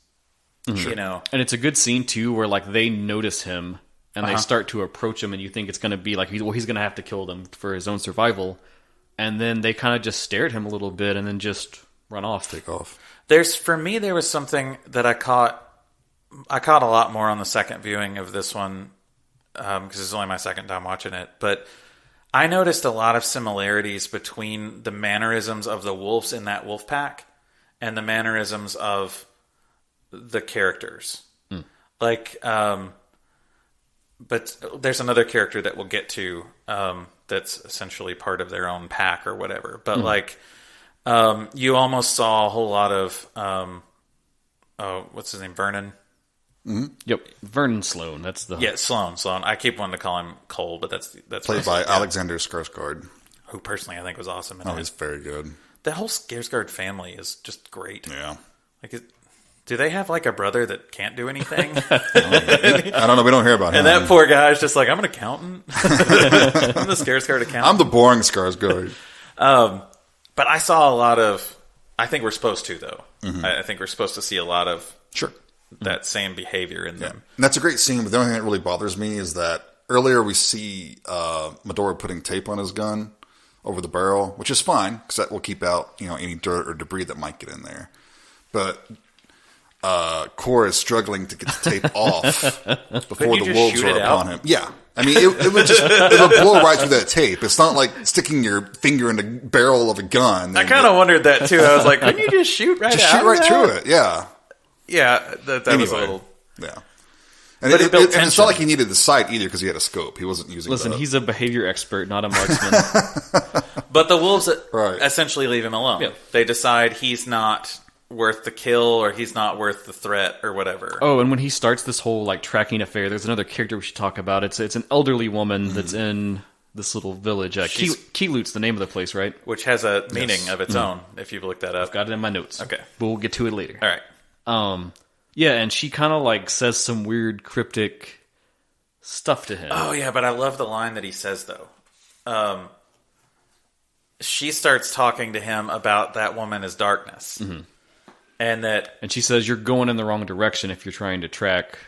You know, And it's a good scene too, where like they notice him and they start to approach him, and you think it's going to be like he's going to have to kill them for his own survival, and then they kind of just stare at him a little bit and then just run off. Take off. For me, there was something that I caught a lot more on the second viewing of this one, because it's only my second time watching it. But I noticed a lot of similarities between the mannerisms of the wolves in that wolf pack and the mannerisms of the characters. Like, but there's another character that we'll get to that's essentially part of their own pack or whatever. But like, you almost saw a whole lot of, what's his name, Vernon? Yep, Vernon Sloan. That's the Sloan. I keep wanting to call him Cole, but that's Played by Alexander Skarsgård. who personally I think was awesome. In He's very good. The whole Skarsgård family is just great. Yeah. Like, do they have like a brother that can't do anything? I don't know. We don't hear about him. And that poor guy's just like, I'm an accountant. I'm the Skarsgård accountant. I'm the boring Skarsgård. But I saw a lot of. I think we're supposed to though. I think we're supposed to see a lot of that same behavior in them. And that's a great scene, but the only thing that really bothers me is that earlier we see Madura putting tape on his gun over the barrel, which is fine, because that will keep out any dirt or debris that might get in there. But Cora is struggling to get the tape off before the wolves are upon him. Yeah. I mean, it would blow right through that tape. It's not like sticking your finger in the barrel of a gun. I kind of wondered that too. I was like, couldn't you just shoot right through it? Yeah. Yeah, that was a little... Yeah. And it's not like he needed the sight either because he had a scope. He wasn't using Listen, he's a behavior expert, not a marksman. But the wolves essentially leave him alone. Yeah. They decide he's not worth the kill or he's not worth the threat or whatever. Oh, and when he starts this whole like tracking affair, there's another character we should talk about. It's an elderly woman that's in this little village. Keelut's the name of the place, right? Which has a meaning of its own, if you've looked that up. I've got it in my notes. Okay. But we'll get to it later. All right. Yeah, and she kind of like says some weird cryptic stuff to him. Oh yeah, but I love the line that he says though. She starts talking to him about that woman as darkness. And she says you're going in the wrong direction if you're trying to track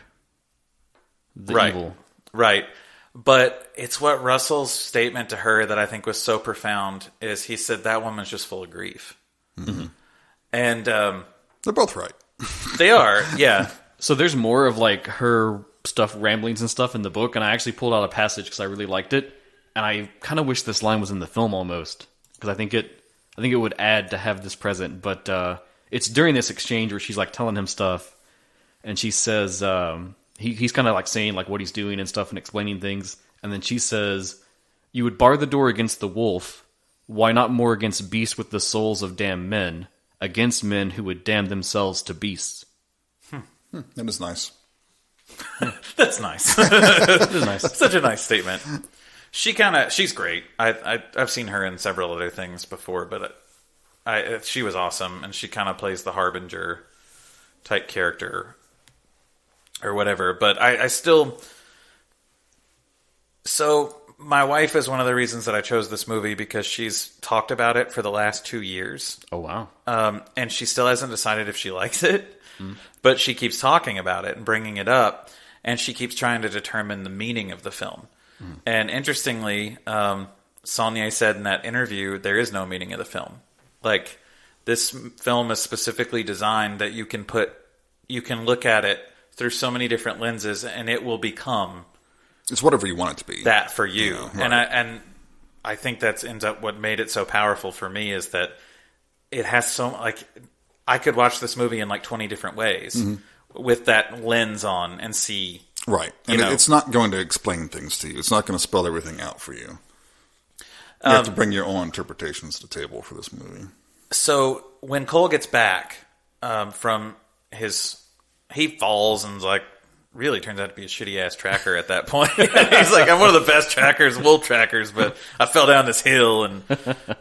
the evil. Right. But it's what Russell's statement to her that I think was so profound is he said that woman's just full of grief. And they're both right. They are, yeah. So there's more of like her stuff, ramblings and stuff in the book, and I actually pulled out a passage because I really liked it, and I kind of wish this line was in the film almost because I think it would add to have this present. But it's during this exchange where she's like telling him stuff, and she says he's kind of like saying like what he's doing and stuff and explaining things, and then she says, "You would bar the door against the wolf. Why not more against beasts with the souls of damned men?" Against men who would damn themselves to beasts. That is nice. That's nice. That is nice. Such a nice statement. She's great. I've seen her in several other things before, but she was awesome, and she kind of plays the harbinger type character or whatever. But I still. So my wife is one of the reasons that I chose this movie because she's talked about it for the last 2 years. Oh, wow. And she still hasn't decided if she likes it, but she keeps talking about it and bringing it up, and she keeps trying to determine the meaning of the film. And interestingly, Saulnier said in that interview, there is no meaning of the film. Like, this film is specifically designed that you can look at it through so many different lenses, and it will become... It's whatever you want it to be. That for you. Yeah, right. And I think that ends up what made it so powerful for me is that it has so... Like, I could watch this movie in like 20 different ways with that lens on and see... Right. And it's not going to explain things to you. It's not going to spell everything out for you. You have to bring your own interpretations to the table for this movie. So when Cole gets back from his... He falls and's like... Really turns out to be a shitty-ass tracker at that point. He's like, I'm one of the best trackers, wolf trackers, but I fell down this hill and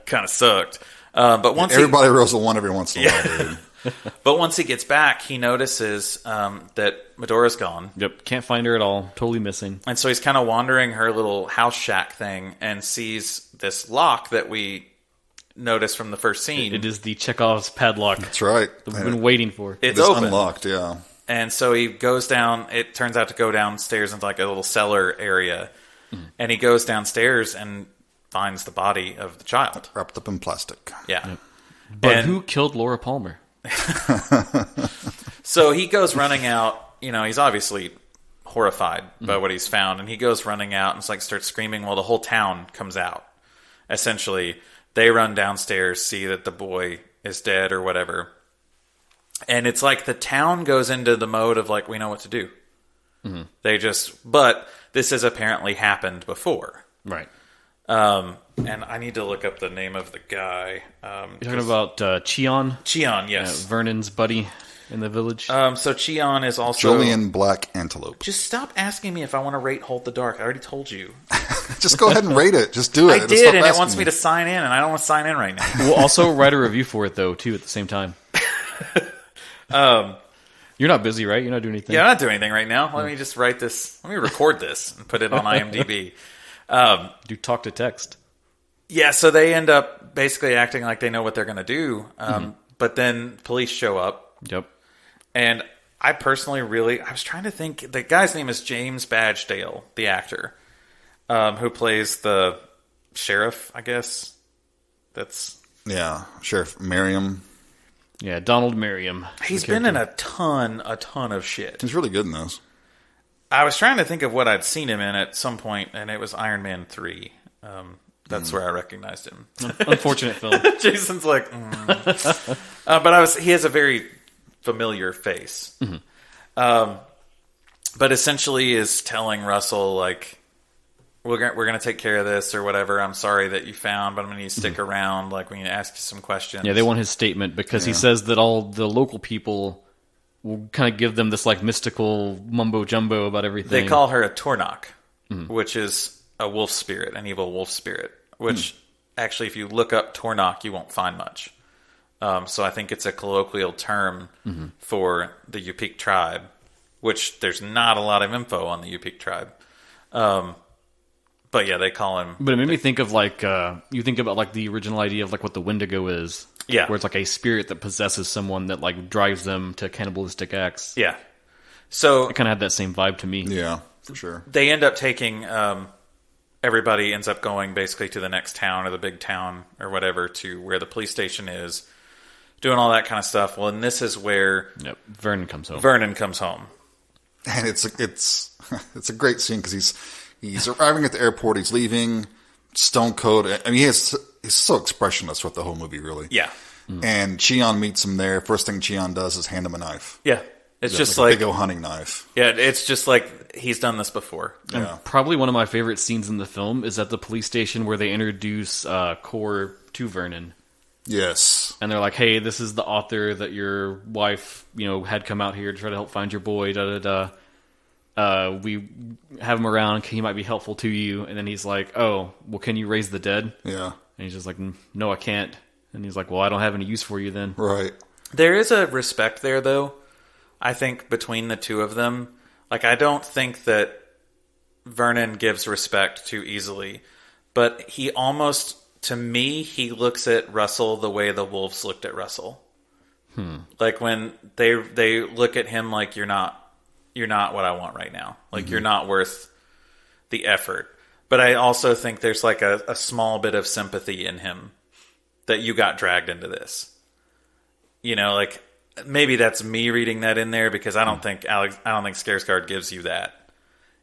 kind of sucked. But once everybody rolls a one every once in a while, dude. But once he gets back, he notices that Madura's gone. Yep, can't find her at all. Totally missing. And so he's kind of wandering her little house shack thing and sees this lock that we noticed from the first scene. It is the Chekhov's padlock. That's right. That we've been waiting for. It's open. Unlocked, yeah. And so he goes down. It turns out to go downstairs into like a little cellar area. And he goes downstairs and finds the body of the child. Wrapped up in plastic. Yeah. Yep. But And- who killed Laura Palmer? So he goes running out. You know, he's obviously horrified by what he's found. And he goes running out and like starts screaming while the whole town comes out. Essentially, they run downstairs, see that the boy is dead or whatever. And it's like the town goes into the mode of like, we know what to do. They just, but this has apparently happened before. Right. And I need to look up the name of the guy. You're talking about Cheon? Cheon, yes. Vernon's buddy in the village? So Cheon is also... Julian Black Antelope. Just stop asking me if I want to rate Hold the Dark. I already told you. Just go ahead and rate it. Just do it. I did, and it wants me to sign in, and I don't want to sign in right now. We'll also write a review for it, though, too, at the same time. You're not busy, right? You're not doing anything? Yeah, I'm not doing anything right now. Let me just write this. Let me record this and put it on IMDb. Do talk to text. Yeah, so they end up basically acting like they know what they're going to do. But then police show up. Yep. And I personally I was trying to think. The guy's name is James Badgedale, the actor, who plays the sheriff, I guess. That's... Yeah, Sheriff Merriam. Yeah, Donald Merriam. He's been in a ton of shit. He's really good in those. I was trying to think of what I'd seen him in at some point, and it was Iron Man 3. That's where I recognized him. Unfortunate film. Jason's like... But he has a very familiar face. But essentially is telling Russell, like, we're going to take care of this or whatever. I'm sorry that you found, but I'm going to need to stick around. Like, we need to ask you some questions. Yeah, they want his statement because he says that all the local people will kind of give them this, like, mystical mumbo-jumbo about everything. They call her a Tornok, which is a wolf spirit, an evil wolf spirit, which actually, if you look up Tornok, you won't find much. So I think it's a colloquial term for the Yupik tribe, which there's not a lot of info on the Yupik tribe. But yeah, they call him... But it made me think of, like, you think about, like, the original idea of, like, what the Wendigo is. Yeah. Where it's, like, a spirit that possesses someone that, like, drives them to cannibalistic acts. Yeah. So... It kind of had that same vibe to me. Yeah, for sure. They end up taking... everybody ends up going basically to the next town or the big town or whatever to where the police station is, doing all that kind of stuff. Well, and this is where... Yep. Vernon comes home. And it's a great scene because he's arriving at the airport. He's leaving, stone cold. I mean, he's so expressionless with the whole movie, really. Yeah. And Cheon meets him there. First thing Cheon does is hand him a knife. Yeah. It's just a like... big old hunting knife. Yeah, it's just like he's done this before. Yeah. Probably one of my favorite scenes in the film is at the police station where they introduce Core to Vernon. Yes. And they're like, hey, this is the author that your wife, had come out here to try to help find your boy, da-da-da. We have him around. He might be helpful to you. And then he's like, oh, well, can you raise the dead? Yeah. And he's just like, no, I can't. And he's like, well, I don't have any use for you then. Right. There is a respect there, though, I think, between the two of them. Like, I don't think that Vernon gives respect too easily. But he almost, to me, he looks at Russell the way the wolves looked at Russell. Like, when they look at him like, you're not what I want right now. Like, you're not worth the effort. But I also think there's like a small bit of sympathy in him that you got dragged into this. Like, maybe that's me reading that in there because I don't think Skarsgård gives you that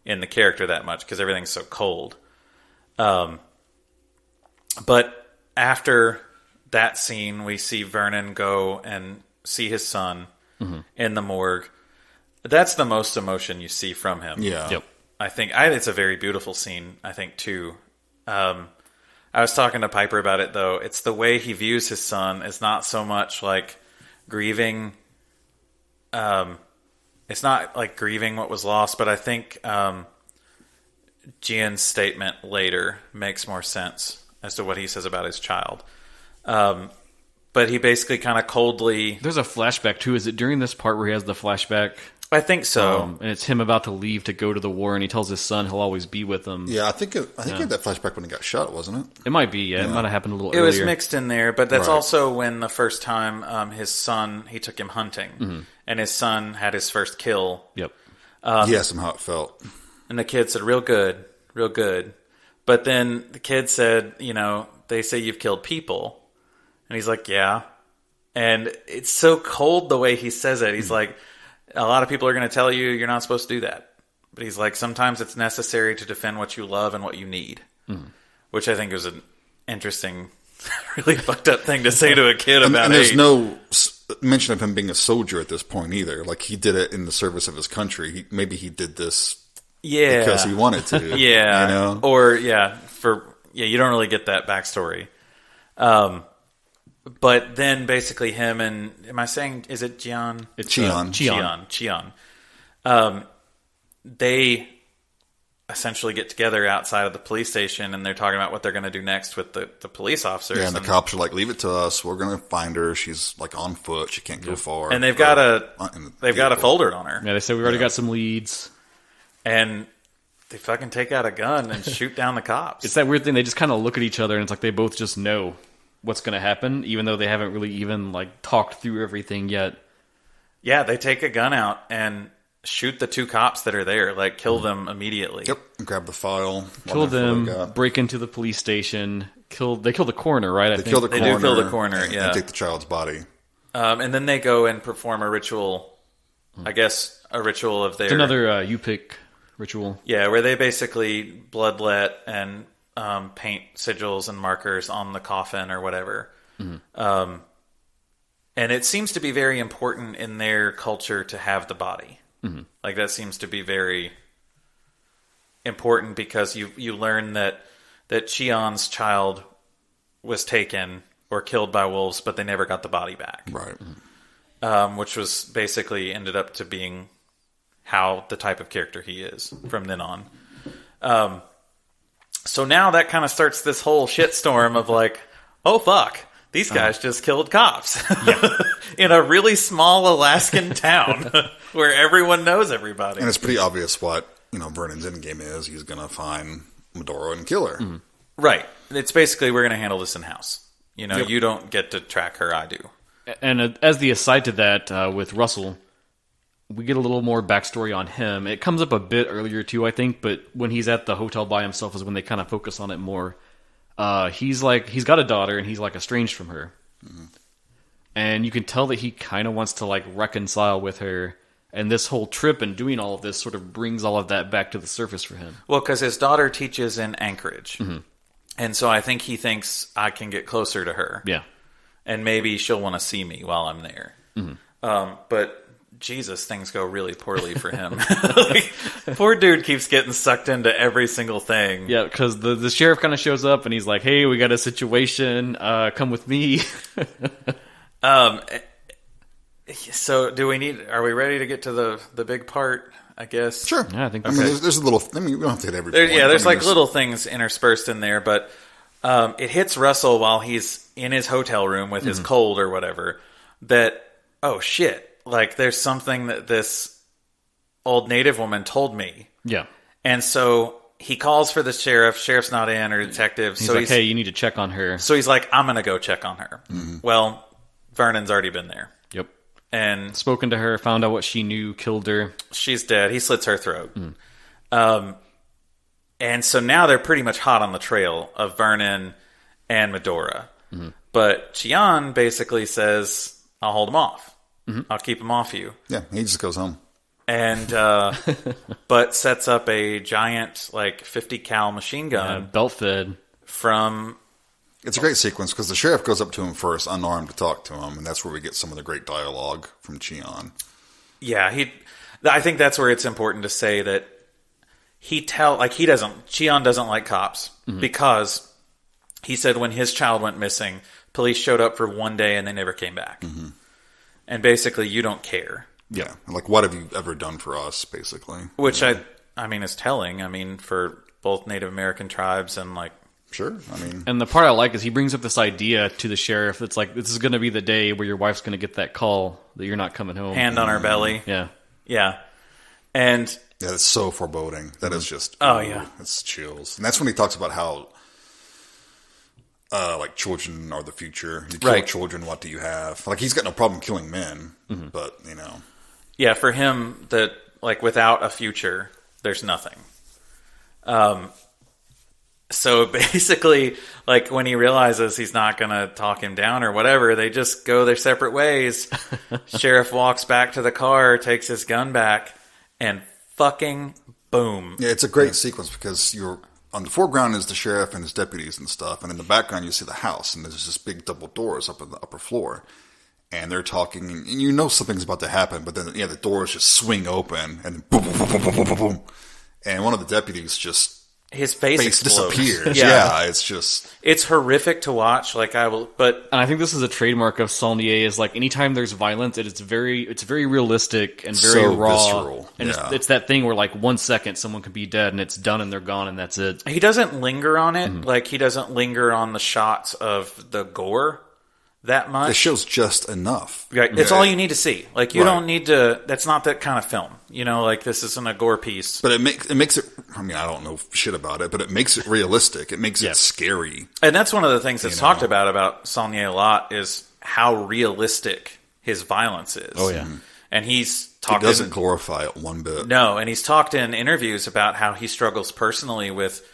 in the character that much because everything's so cold. But after that scene, we see Vernon go and see his son in the morgue. That's the most emotion you see from him. Yeah. Yep. I think it's a very beautiful scene, I think, too. I was talking to Piper about it, though. It's the way he views his son. It's not so much like grieving. It's not like grieving what was lost, but I think Gian's statement later makes more sense as to what he says about his child. But he basically kind of coldly... There's a flashback, too. Is it during this part where he has the flashback? I think so. And it's him about to leave to go to the war, and he tells his son he'll always be with him. Yeah, I think he had that flashback when he got shot, wasn't it? It might be, yeah. It might have happened a little It earlier. was mixed in there, but that's Right. also when the first time his son, he took him hunting, and his son had his first kill. Yep. He asked him how it felt. And the kid said, real good, real good. But then the kid said, they say you've killed people. And he's like, yeah. And it's so cold the way he says it. He's like, a lot of people are going to tell you you're not supposed to do that. But he's like, sometimes it's necessary to defend what you love and what you need. Which I think was an interesting, really fucked up thing to say to a kid about and there's age. no mention of him being a soldier at this point either. Like, he did it in the service of his country. Maybe he did this because he wanted to. Yeah. Or, you don't really get that backstory. But then basically him and, am I saying, is it Gian? It's Chion. Chion. They essentially get together outside of the police station, and they're talking about what they're going to do next with the police officers. Yeah, and the cops are like, leave it to us. We're going to find her. She's like on foot. She can't go far. And they've got a folder on her. Yeah, they said we've already got some leads. And they fucking take out a gun and shoot down the cops. It's that weird thing. They just kind of look at each other, and it's like they both just know what's going to happen, even though they haven't really even like talked through everything yet. Yeah, they take a gun out and shoot the two cops that are there, like kill them immediately. Yep, and grab the file. Kill them, break into the police station. They kill the coroner, right? They kill the coroner. They do kill the coroner, and take the child's body. And then they go and perform a ritual, I guess a ritual of their... It's another you-pick ritual. Yeah, where they basically bloodlet and paint sigils and markers on the coffin or whatever. And it seems to be very important in their culture to have the body. Like, that seems to be very important because you learn that Chion's child was taken or killed by wolves, but they never got the body back. Right. Which was basically ended up to being how the type of character he is from then on. So now that kind of starts this whole shitstorm of like, oh fuck, these guys just killed cops in a really small Alaskan town where everyone knows everybody. And it's pretty obvious what Vernon's endgame is. He's going to find Madura and kill her. Right. It's basically, we're going to handle this in-house. You don't get to track her, I do. And as the aside to that, with Russell, we get a little more backstory on him. It comes up a bit earlier too, I think, but when he's at the hotel by himself is when they kind of focus on it more. He's got a daughter, and he's like estranged from her. And you can tell that he kind of wants to like reconcile with her. And this whole trip and doing all of this sort of brings all of that back to the surface for him. Well, because his daughter teaches in Anchorage. And so I think he thinks I can get closer to her. Yeah. And maybe she'll want to see me while I'm there. But Jesus, things go really poorly for him. Like, poor dude keeps getting sucked into every single thing. Yeah, because the sheriff kind of shows up and he's like, hey, we got a situation. Come with me. So are we ready to get to the big part, I guess? Sure. Yeah, I think I mean, there's a little... I mean, we don't have to hit every point. There's little things interspersed in there, but it hits Russell while he's in his hotel room with his cold or whatever, that, oh shit, like there's something that this old native woman told me. Yeah. And so he calls for the sheriff. Sheriff's not in, or detective. He's like, hey, you need to check on her. So he's like, I'm going to go check on her. Well, Vernon's already been there. Yep. And spoken to her, found out what she knew, killed her. She's dead. He slits her throat. And so now they're pretty much hot on the trail of Vernon and Madura. But Chion basically says, I'll hold him off. I'll keep him off you. Yeah, he just goes home. And but sets up a giant, like 50 cal machine gun, belt fed from. It's a great sequence because the sheriff goes up to him first, unarmed, to talk to him, and that's where we get some of the great dialogue from Chion. Yeah, I think that's where it's important to say that Chion doesn't like cops because he said when his child went missing, police showed up for one day and they never came back. And basically, you don't care. Yeah, like, what have you ever done for us, basically? Which I mean, is telling. I mean, for both Native American tribes and like. Sure, I mean. And the part I like is he brings up this idea to the sheriff that's like, this is going to be the day where your wife's going to get that call that you're not coming home. Hand on her belly. Yeah. Yeah. And Yeah, it's so foreboding. That is just... Oh, yeah. It's chills. And that's when he talks about how, like, children are the future. You kill children, what do you have? Like, he's got no problem killing men, but, you know... Yeah, for him, that like without a future, there's nothing. So basically, like when he realizes he's not going to talk him down or whatever, they just go their separate ways. Sheriff walks back to the car, takes his gun back, and fucking boom. Yeah, it's a great sequence because you're on the foreground is the sheriff and his deputies and stuff, and in the background you see the house, and there's just big double doors up in the upper floor. And they're talking, and you know something's about to happen, but then, yeah, the doors just swing open, and boom, boom, boom, boom, boom, boom, boom. And one of the deputies just... His face disappears. Yeah, it's just... It's horrific to watch, like but... And I think this is a trademark of Saulnier, is like, anytime there's violence, it's very realistic and very so raw. visceral. And it's that thing where, like, 1 second someone could be dead, and it's done, and they're gone, and that's it. He doesn't linger on it, like, he doesn't linger on the shots of the gore that much. It shows just enough. Right. It's all you need to see. Like, you don't need to... That's not that kind of film. You know, like, this isn't a gore piece. But it makes it... I mean, I don't know shit about it, but it makes it realistic. It makes it scary. And that's one of the things that's talked about Saulnier a lot, is how realistic his violence is. Oh, yeah. And he's talked... It doesn't glorify it one bit. No, and he's talked in interviews about how he struggles personally with...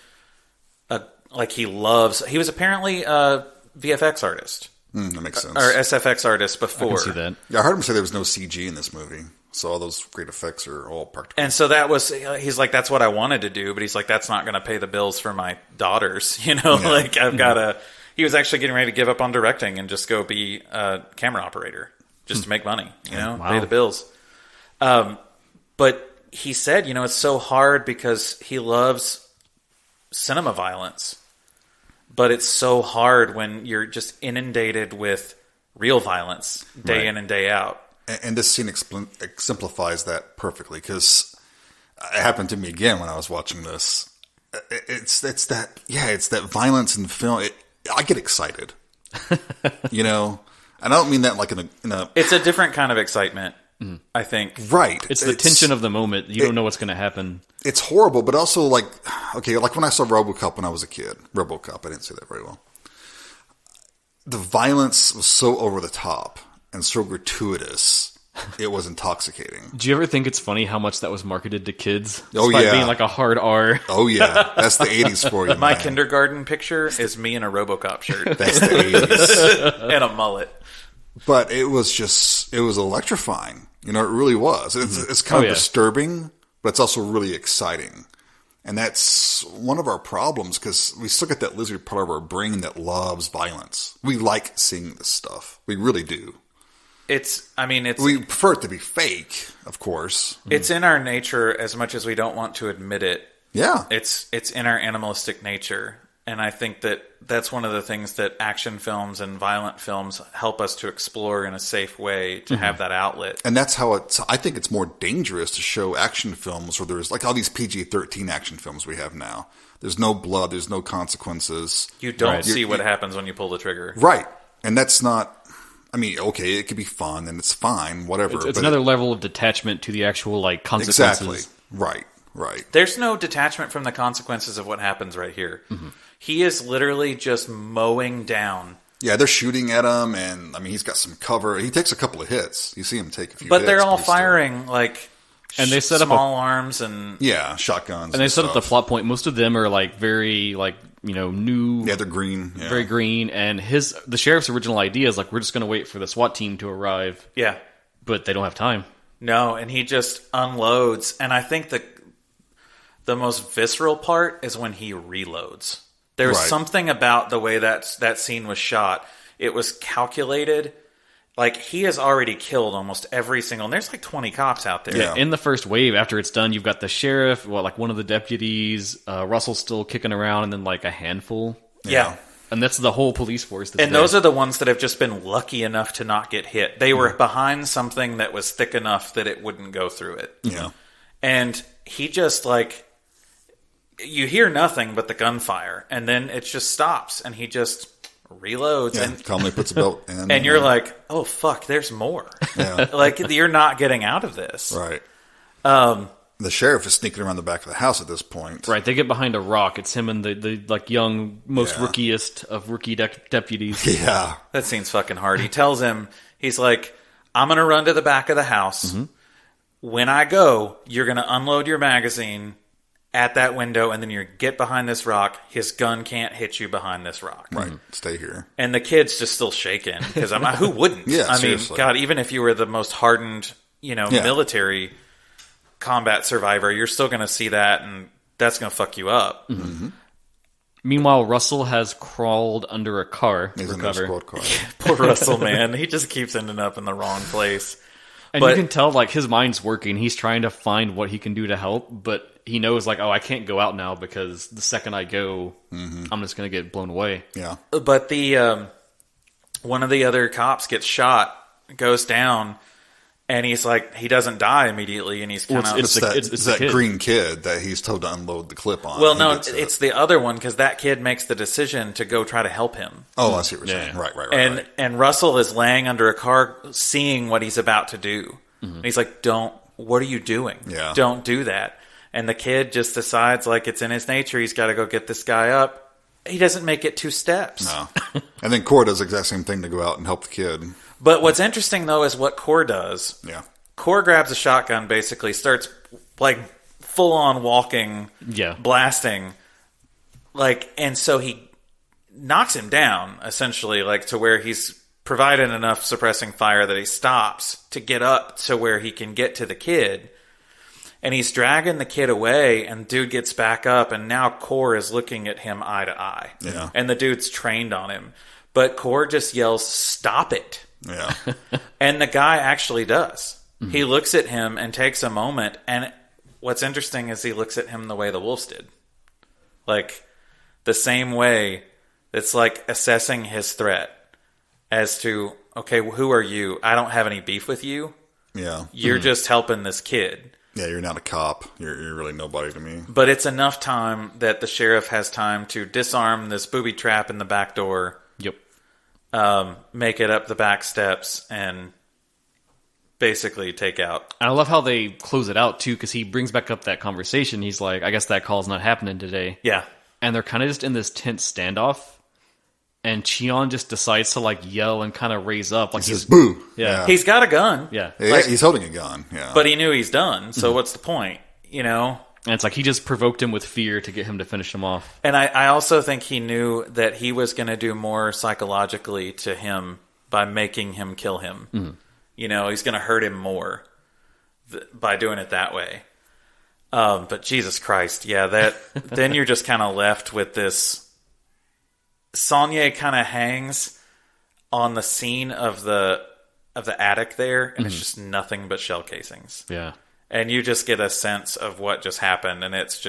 like, he loves... He was apparently a VFX artist. That makes sense. Or SFX artist before. I can see that. Yeah, I heard him say there was no CG in this movie. So all those great effects are all practical. And so that was, he's like, that's what I wanted to do, but he's like, that's not going to pay the bills for my daughters. You know, like I've got to, he was actually getting ready to give up on directing and just go be a camera operator just to make money, you know, pay the bills. But he said, you know, it's so hard because he loves cinema violence. But it's so hard when you're just inundated with real violence day in and day out. And this scene exemplifies that perfectly, because it happened to me again when I was watching this. It's that violence in the film. I get excited, you know, and I don't mean that like in a. It's a different kind of excitement, I think. Right. It's the tension of the moment. You don't know what's going to happen. It's horrible, but also like, okay, like when I saw RoboCop when I was a kid. RoboCop, I didn't say that very well. The violence was so over the top and so gratuitous, it was intoxicating. Do you ever think it's funny how much that was marketed to kids? Oh, Despite yeah. being like a hard R. Oh, yeah. That's the 80s for you, My man. kindergarten picture is me in a RoboCop shirt. That's the 80s. And a mullet. But it was electrifying. You know, it really was. It's kind of disturbing, but it's also really exciting. And that's one of our problems, because we still get that lizard part of our brain that loves violence. We like seeing this stuff. We really do. We prefer it to be fake, of course. It's in our nature as much as we don't want to admit it. Yeah. It's in our animalistic nature. And I think that's one of the things that action films and violent films help us to explore in a safe way, to have that outlet. And that's how I think it's more dangerous to show action films where there's like all these PG-13 action films we have now. There's no blood, there's no consequences. You don't see what happens when you pull the trigger. Right. And that's not, I mean, okay, it could be fun and it's fine, whatever. It's another level of detachment to the actual like consequences. Exactly. Right. There's no detachment from the consequences of what happens right here. Mm-hmm. He is literally just mowing down. Yeah, they're shooting at him, and I mean, he's got some cover. He takes a couple of hits. You see him take a few hits. But they're all firing like and they set small arms and shotguns. And they set up the plot point. Most of them are like very like, you know, new. Yeah, they're green. Yeah. Very green. And the sheriff's original idea is like, we're just going to wait for the SWAT team to arrive. Yeah. But they don't have time. No, and he just unloads. And I think the most visceral part is when he reloads. There's something about the way that scene was shot. It was calculated. Like, he has already killed almost every single... And there's like 20 cops out there. Yeah. In the first wave, after it's done, you've got the sheriff, like one of the deputies, Russell's still kicking around, and then like a handful. Yeah. And that's the whole police force. And those are the ones that have just been lucky enough to not get hit. They were behind something that was thick enough that it wouldn't go through it. Yeah. And he just like... You hear nothing but the gunfire, and then it just stops, and he just reloads. Yeah, and calmly puts a belt in. And you're like, oh, fuck, there's more. Yeah. Like, you're not getting out of this. Right. The sheriff is sneaking around the back of the house at this point. Right, they get behind a rock. It's him and the like young, most rookiest of rookie deputies. Yeah. That scene's fucking hard. He tells him, he's like, I'm going to run to the back of the house. Mm-hmm. When I go, you're going to unload your magazine at that window, and then you get behind this rock. His gun can't hit you behind this rock. Right. Stay here. And the kid's just still shaking, because I'm like, who wouldn't? Yeah, I seriously. mean, God, even if you were the most hardened, military combat survivor, you're still going to see that, and that's going to fuck you up. Mm-hmm. Meanwhile, Russell has crawled under a car to recover. In a squad car. Poor Russell, man. He just keeps ending up in the wrong place. And you can tell, like, his mind's working. He's trying to find what he can do to help, but he knows, like, oh, I can't go out now because the second I go, I'm just going to get blown away. Yeah. But the one of the other cops gets shot, goes down, and he's like, he doesn't die immediately, and he's kind of... It's that green kid that he's told to unload the clip on. Well, no, it's the other one, because that kid makes the decision to go try to help him. Oh, I see what you're saying. Right. And Russell is laying under a car, seeing what he's about to do. Mm-hmm. And he's like, what are you doing? Yeah. Don't do that. And the kid just decides, like, it's in his nature, he's got to go get this guy up. He doesn't make it 2 steps. No. And then Core does the exact same thing to go out and help the kid. But what's interesting, though, is what Core does. Yeah. Core grabs a shotgun, basically, starts, like, full-on walking, blasting. Like, and so he knocks him down, essentially, like, to where he's provided enough suppressing fire that he stops to get up to where he can get to the kid. And he's dragging the kid away, and dude gets back up, and now Core is looking at him eye to eye. Yeah. And the dude's trained on him. But Core just yells, "Stop it." Yeah. And the guy actually does. Mm-hmm. He looks at him and takes a moment, and what's interesting is he looks at him the way the wolves did. Like, the same way. It's like assessing his threat as to, okay, who are you? I don't have any beef with you. Yeah. You're just helping this kid. Yeah, you're not a cop. You're really nobody to me. But it's enough time that the sheriff has time to disarm this booby trap in the back door. Yep. Make it up the back steps and basically take out. And I love how they close it out, too, because he brings back up that conversation. He's like, I guess that call's not happening today. Yeah. And they're kind of just in this tense standoff. And Cheon just decides to, like, yell and kind of raise up. Like, he says, boo! Yeah. He's got a gun. Yeah. He's holding a gun, yeah. But he knew he's done, so what's the point, you know? And it's like he just provoked him with fear to get him to finish him off. And I also think he knew that he was going to do more psychologically to him by making him kill him. Mm-hmm. You know, he's going to hurt him more by doing it that way. But Jesus Christ, yeah, then you're just kind of left with this. Saulnier kind of hangs on the scene of the attic there, and it's just nothing but shell casings. Yeah. And you just get a sense of what just happened, and it's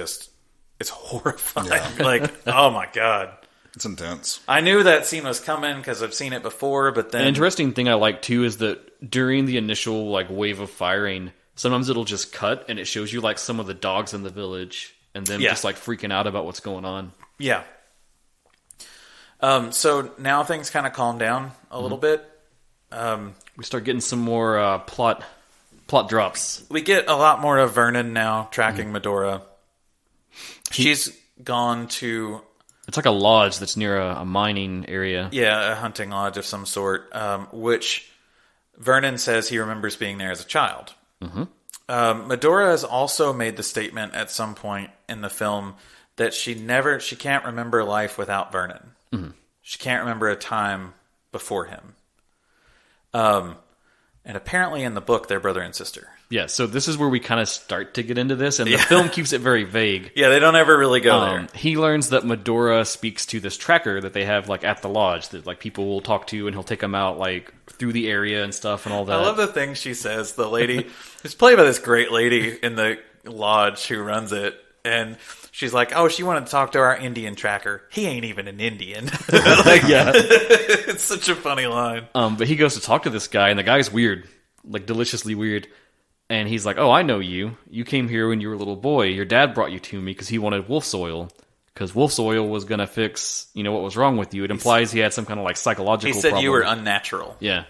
horrifying. Yeah. Like, oh my God. It's intense. I knew that scene was coming because I've seen it before, but then... An interesting thing I like, too, is that during the initial like wave of firing, sometimes it'll just cut, and it shows you like some of the dogs in the village, and them just like freaking out about what's going on. Yeah. So now things kind of calm down a little bit. We start getting some more plot drops. We get a lot more of Vernon now tracking Madura. She's gone to... It's like a lodge that's near a mining area. Yeah, a hunting lodge of some sort, which Vernon says he remembers being there as a child. Mm-hmm. Madura has also made the statement at some point in the film that she can't remember life without Vernon. Mm-hmm. She can't remember a time before him. And apparently in the book, they're brother and sister. Yeah, so this is where we kind of start to get into this, and the film keeps it very vague. Yeah, they don't ever really go there. He learns that Madura speaks to this tracker that they have like at the lodge that like people will talk to, and he'll take them out like through the area and stuff and all that. I love the things she says. The lady, it's played by this great lady in the lodge who runs it, and she's like, "Oh, she wanted to talk to our Indian tracker. He ain't even an Indian." Like, yeah, it's such a funny line. But he goes to talk to this guy, and the guy's weird, like deliciously weird. And he's like, "Oh, I know you. You came here when you were a little boy. Your dad brought you to me because he wanted wolf's oil. Because wolf's oil was going to fix, what was wrong with you." It implies he had some kind of like psychological problem. He said you were unnatural. Yeah.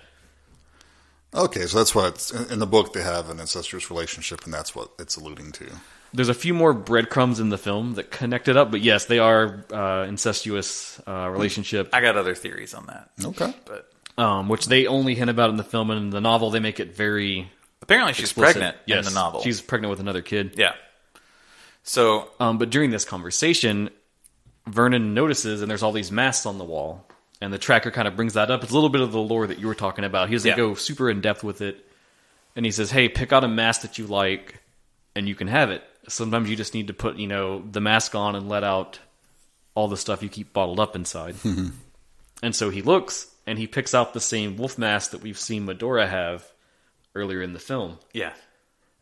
Okay, so that's what it's, in the book they have an incestuous relationship, and that's what it's alluding to. There's a few more breadcrumbs in the film that connect it up, but yes, they are incestuous relationship. I got other theories on that. Okay. But which they only hint about in the film, and in the novel they make it very apparently she's explicit. pregnant Yes, in the novel. She's pregnant with another kid. Yeah. So, But during this conversation, Vernon notices, and there's all these masks on the wall, and the tracker kind of brings that up. It's a little bit of the lore that you were talking about. He doesn't go super in depth with it, and he says, "Hey, pick out a mask that you like, and you can have it. Sometimes you just need to put, the mask on and let out all the stuff you keep bottled up inside." And so he looks, and he picks out the same wolf mask that we've seen Madura have earlier in the film. yeah.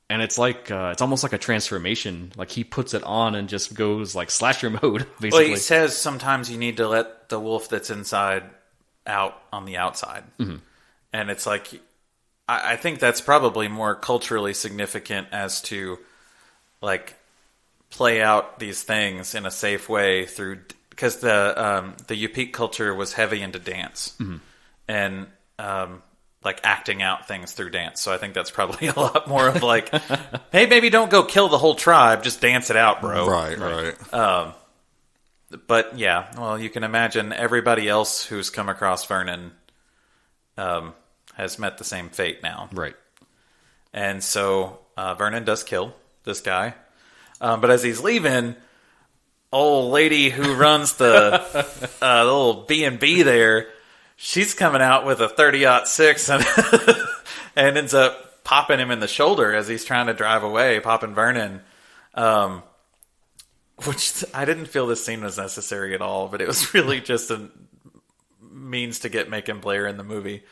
And it's like it's almost like a transformation. Like he puts it on and just goes like slasher mode, basically. Well, he says sometimes you need to let the wolf that's inside out on the outside. Mm-hmm. And it's like, I think that's probably more culturally significant as to, like, play out these things in a safe way through, because the Yupik culture was heavy into dance. Mm-hmm. And, like acting out things through dance. So I think that's probably a lot more of like, hey, maybe don't go kill the whole tribe, just dance it out, bro. Right. But yeah, well, you can imagine everybody else who's come across Vernon has met the same fate now. Right. And so Vernon does kill this guy. But as he's leaving, old lady who runs the little B&B there, she's coming out with a 30-06 and ends up popping him in the shoulder as he's trying to drive away, popping Vernon. Which I didn't feel this scene was necessary at all, but it was really just a means to get Macon Blair in the movie.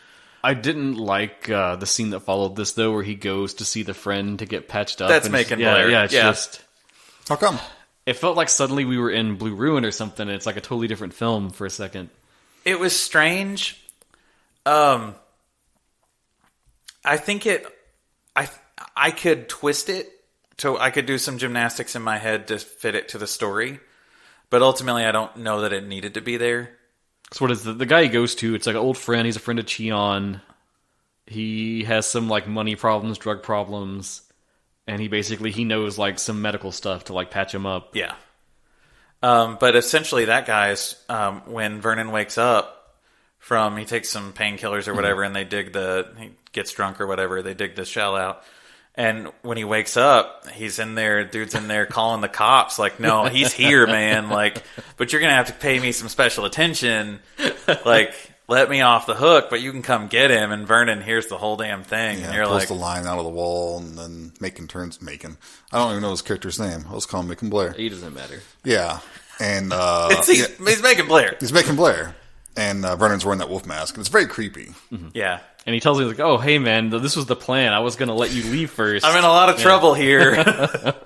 I didn't like the scene that followed this, though, where he goes to see the friend to get patched up. That's Macon Blair. Yeah, it's just... How come? It felt like suddenly we were in Blue Ruin or something, and it's like a totally different film for a second. It was strange. I think I could twist it, so I could do some gymnastics in my head to fit it to the story, but ultimately I don't know that it needed to be there. So what is the guy he goes to? It's like an old friend. He's a friend of Cheon. He has some like money problems, drug problems, and he knows like some medical stuff to like patch him up. Yeah. But essentially that guy's, when Vernon wakes up he takes some painkillers or whatever, and he gets drunk or whatever, they dig the shell out. And when he wakes up, dude's in there calling the cops, like, no, he's here, man, like, but you're gonna have to pay me some special attention, like, let me off the hook, but you can come get him. And Vernon hears the whole damn thing, Yeah, and you're pulls like, the line out of the wall, and then Macon. I don't even know his character's name. I'll just call him Macon Blair. He doesn't matter. Yeah. And he's Macon Blair. He's Macon Blair. And Vernon's wearing that wolf mask, and it's very creepy. Mm-hmm. Yeah. And he tells me, like, oh, hey, man, this was the plan. I was going to let you leave first. I'm in a lot of trouble here.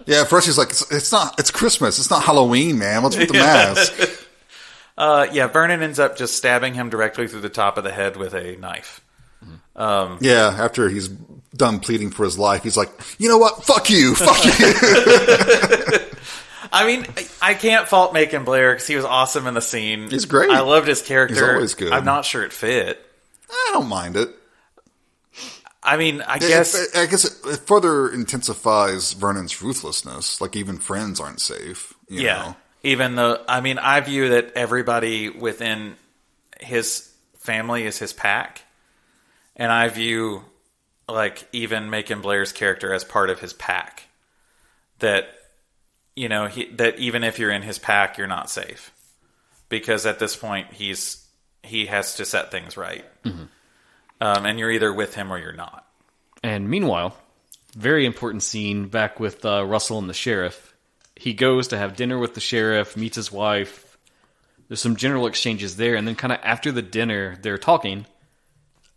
Yeah, at first he's like, it's Christmas. It's not Halloween, man. What's with the mask? Vernon ends up just stabbing him directly through the top of the head with a knife. Yeah, after he's done pleading for his life, he's like, you know what? Fuck you. Fuck you. I mean, I can't fault Macon Blair because he was awesome in the scene. He's great. I loved his character. He's always good. I'm not sure it fit. I don't mind it. I mean, I guess it further intensifies Vernon's ruthlessness. Like, even friends aren't safe. You know? Even though, I mean, I view that everybody within his family is his pack. And I view, like, even Macon Blair's character as part of his pack. That, that even if you're in his pack, you're not safe. Because at this point, he has to set things right. Mm-hmm. And you're either with him or you're not. And meanwhile, very important scene back with Russell and the sheriff. He goes to have dinner with the sheriff, meets his wife. There's some general exchanges there. And then kind of after the dinner, they're talking.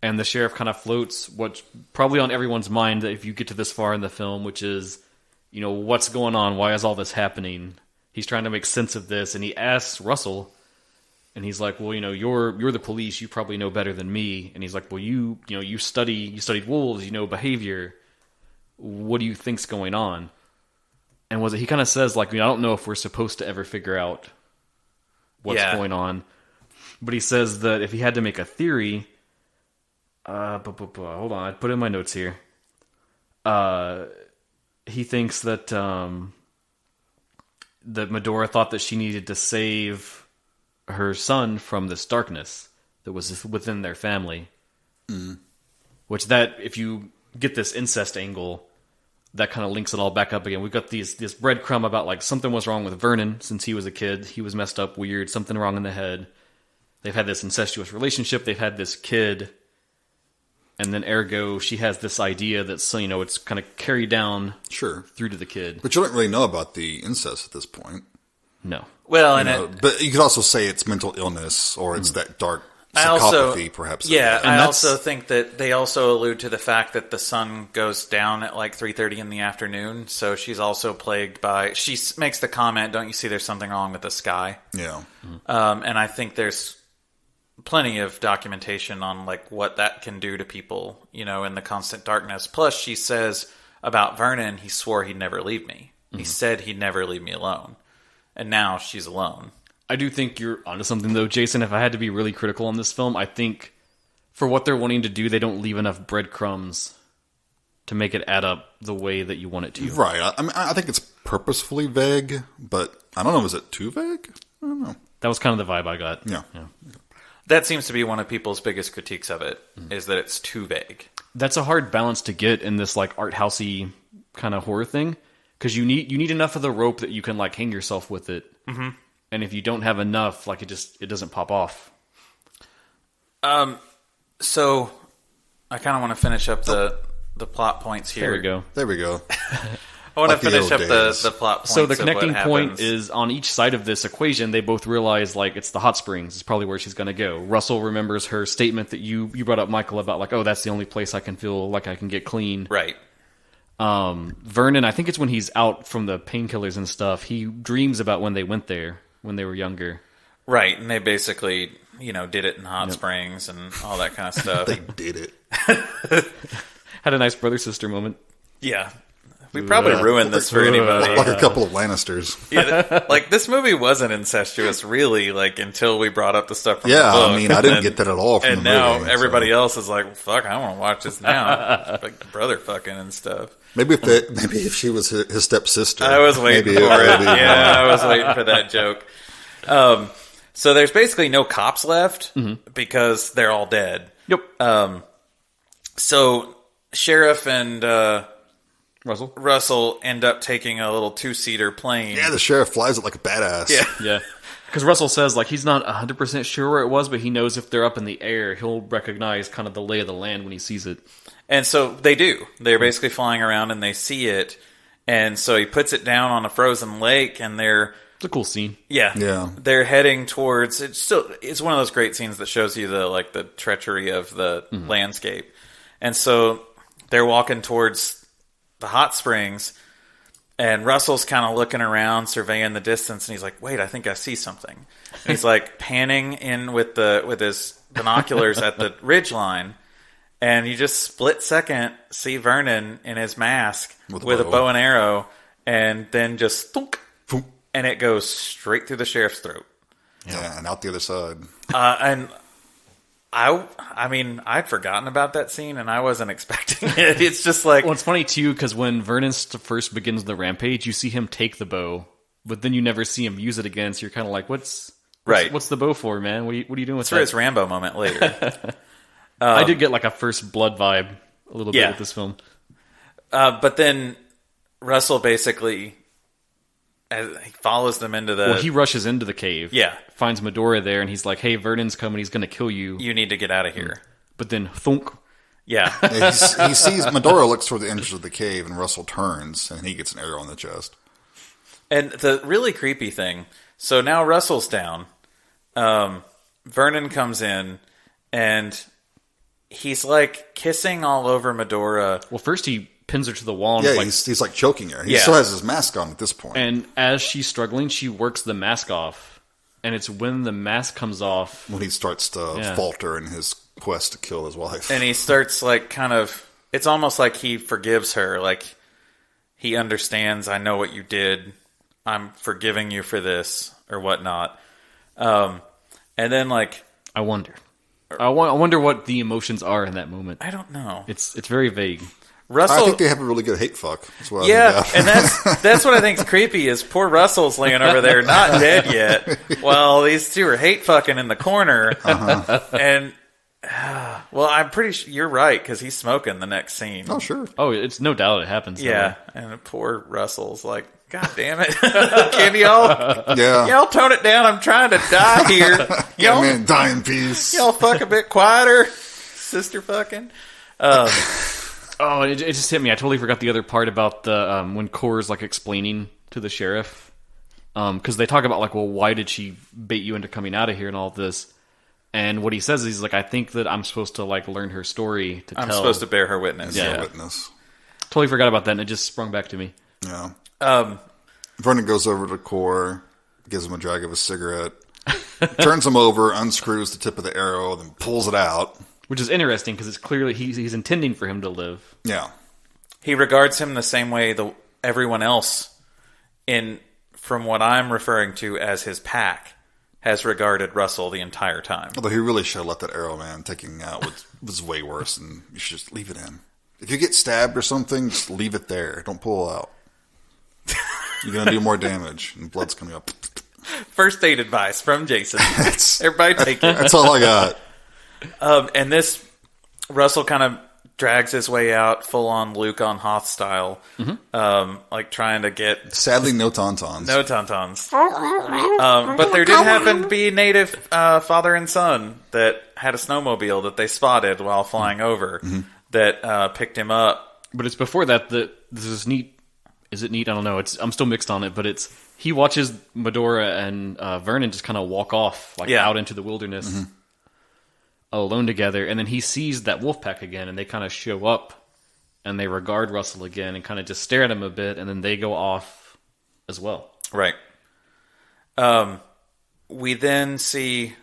And the sheriff kind of floats what's probably on everyone's mind if you get to this far in the film, which is, what's going on? Why is all this happening? He's trying to make sense of this. And he asks Russell... And he's like, well, you're the police. You probably know better than me. And he's like, well, you studied wolves. You know behavior. What do you think's going on? And he kind of says, like, I don't know if we're supposed to ever figure out what's going on. But he says that if he had to make a theory, Hold on, I put in my notes here. He thinks that that Madura thought that she needed to save her son from this darkness that was within their family. Which that, if you get this incest angle, that kind of links it all back up again. We've got this breadcrumb about like something was wrong with Vernon since he was a kid. He was messed up, weird, something wrong in the head. They've had this incestuous relationship. They've had this kid. And then ergo, she has this idea that's, it's kind of carried down through to the kid. But you don't really know about the incest at this point. No. Well, but you could also say it's mental illness or it's that dark psychopathy, perhaps. Yeah, I also think that they also allude to the fact that the sun goes down at like 3:30 in the afternoon. So she's also plagued by... She makes the comment, don't you see there's something wrong with the sky? Yeah. And I think there's plenty of documentation on like what that can do to people, in the constant darkness. Plus, she says about Vernon, he swore he'd never leave me. He said he'd never leave me alone. And now she's alone. I do think you're onto something, though, Jason. If I had to be really critical on this film, I think for what they're wanting to do, they don't leave enough breadcrumbs to make it add up the way that you want it to. Right. I think it's purposefully vague, but I don't know. Is it too vague? I don't know. That was kind of the vibe I got. Yeah. That seems to be one of people's biggest critiques of it, is that it's too vague. That's a hard balance to get in this like art housey kind of horror thing, because you need enough of the rope that you can like hang yourself with it. Mm-hmm. And if you don't have enough, like it doesn't pop off. So I kind of want to finish up the plot points here. There we go. I want to finish up the plot points. So the connecting point is on each side of this equation, they both realize like it's the hot springs is probably where she's going to go. Russell remembers her statement that you brought up, Michael, about like, oh, that's the only place I can feel like I can get clean. Right. Vernon, I think it's when he's out from the painkillers and stuff, he dreams about when they went there when they were younger. Right, and they basically, did it in hot springs and all that kind of stuff. They did it. Had a nice brother-sister moment. Yeah. We probably ruined this for anybody. Like a couple of Lannisters. Yeah, like, this movie wasn't incestuous, really, like, until we brought up the stuff from the book. I didn't get that at all from the movie. And now everybody else is like, fuck, I want to watch this now. Like, brother fucking and stuff. Maybe if she was his stepsister. I was waiting for it. I was waiting for that joke. So there's basically no cops left because they're all dead. Yep. So Sheriff and Russell end up taking a little 2-seater plane. Yeah, the sheriff flies it like a badass. Yeah. Because Russell says like he's not 100% sure where it was, but he knows if they're up in the air, he'll recognize kind of the lay of the land when he sees it. And so they do. They're basically flying around and they see it. And so he puts it down on a frozen lake and they're... It's a cool scene. Yeah. They're heading towards... It's one of those great scenes that shows you the treachery of the landscape. And so they're walking towards the hot springs and Russell's kind of looking around, surveying the distance, and he's like, wait, I think I see something. And he's like panning in with his binoculars at the ridgeline. And you just split second see Vernon in his mask with a bow and arrow, and then just thunk, and it goes straight through the sheriff's throat. Yeah, and out the other side. And I'd forgotten about that scene, and I wasn't expecting it. It's just like... Well, it's funny, too, because when Vernon first begins the rampage, you see him take the bow, but then you never see him use it again, so you're kind of like, what's the bow for, man? What are you doing with that? It's for his Rambo moment later. I did get like a First Blood vibe a little bit with this film. But then Russell basically he follows them into the... Well, he rushes into the cave. Yeah. Finds Madura there, and he's like, hey, Vernon's coming. He's going to kill you. You need to get out of here. But then, thunk. Yeah. He sees... Madura looks toward the entrance of the cave, and Russell turns, and he gets an arrow in the chest. And the really creepy thing... So now Russell's down. Vernon comes in, and... He's like kissing all over Madura. Well, first he pins her to the wall. And he's like choking her. He still has his mask on at this point. And as she's struggling, she works the mask off. And it's when the mask comes off when he starts to falter in his quest to kill his wife. And he starts like kind of... It's almost like he forgives her. Like he understands, I know what you did. I'm forgiving you for this or whatnot. And then like... I wonder. I wonder what the emotions are in that moment. I don't know. It's very vague. Russell, I think they have a really good hate fuck. That's what yeah, I think. and that's what I think's creepy is poor Russell's laying over there, not dead yet, while these two are hate fucking in the corner. And well, I'm pretty sure you're right because he's smoking the next scene. Oh, sure. Oh, it's no doubt it happens. Yeah, and poor Russell's like, God damn it! Can y'all tone it down? I'm trying to die here. Yeah, man, die in peace. Y'all fuck a bit quieter, sister fucking. Oh, it just hit me. I totally forgot the other part about the when Core's like explaining to the sheriff, because they talk about like, well, why did she bait you into coming out of here and all of this? And what he says is, he's like, I think that I'm supposed to like learn her story to tell. I'm supposed to bear her witness. Yeah. Witness. Totally forgot about that, and it just sprung back to me. Yeah. Vernon goes over to Core, gives him a drag of a cigarette, turns him over, unscrews the tip of the arrow, then pulls it out. Which is interesting because it's clearly he's intending for him to live. Yeah. He regards him the same way everyone else, from what I'm referring to as his pack, has regarded Russell the entire time. Although he really should have let that arrow, man. Taking it out was way worse, and you should just leave it in. If you get stabbed or something, just leave it there. Don't pull it out. You're going to do more damage, and blood's coming up. First aid advice from Jason. Everybody take it. That's all I got. And this, Russell kind of drags his way out, full on Luke on Hoth style, like trying to get. Sadly, no tauntauns. No tauntauns. But there did happen to be a native father and son that had a snowmobile that they spotted while flying over that picked him up. But it's before that this is neat. Is it neat? I don't know. I'm still mixed on it, but he watches Madura and Vernon just kind of walk off out into the wilderness. Alone together, and then he sees that wolf pack again, and they kind of show up, and they regard Russell again, and kind of just stare at him a bit, and then they go off as well. Right. We then see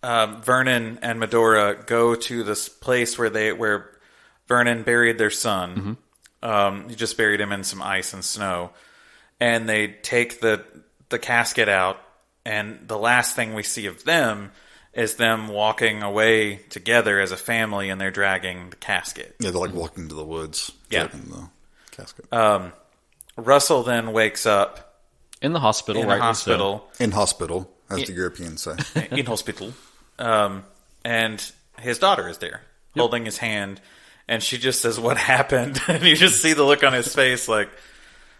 Vernon and Madura go to this place where Vernon buried their son. He just buried him in some ice and snow, and they take the casket out, and the last thing we see of them is them walking away together as a family, and they're dragging the casket. Yeah, they're like walking into the woods, dragging the casket. Russell then wakes up in the hospital, in hospital, as the Europeans say. In hospital. And his daughter is there, holding his hand, and she just says, "What happened?" And you just see the look on his face like,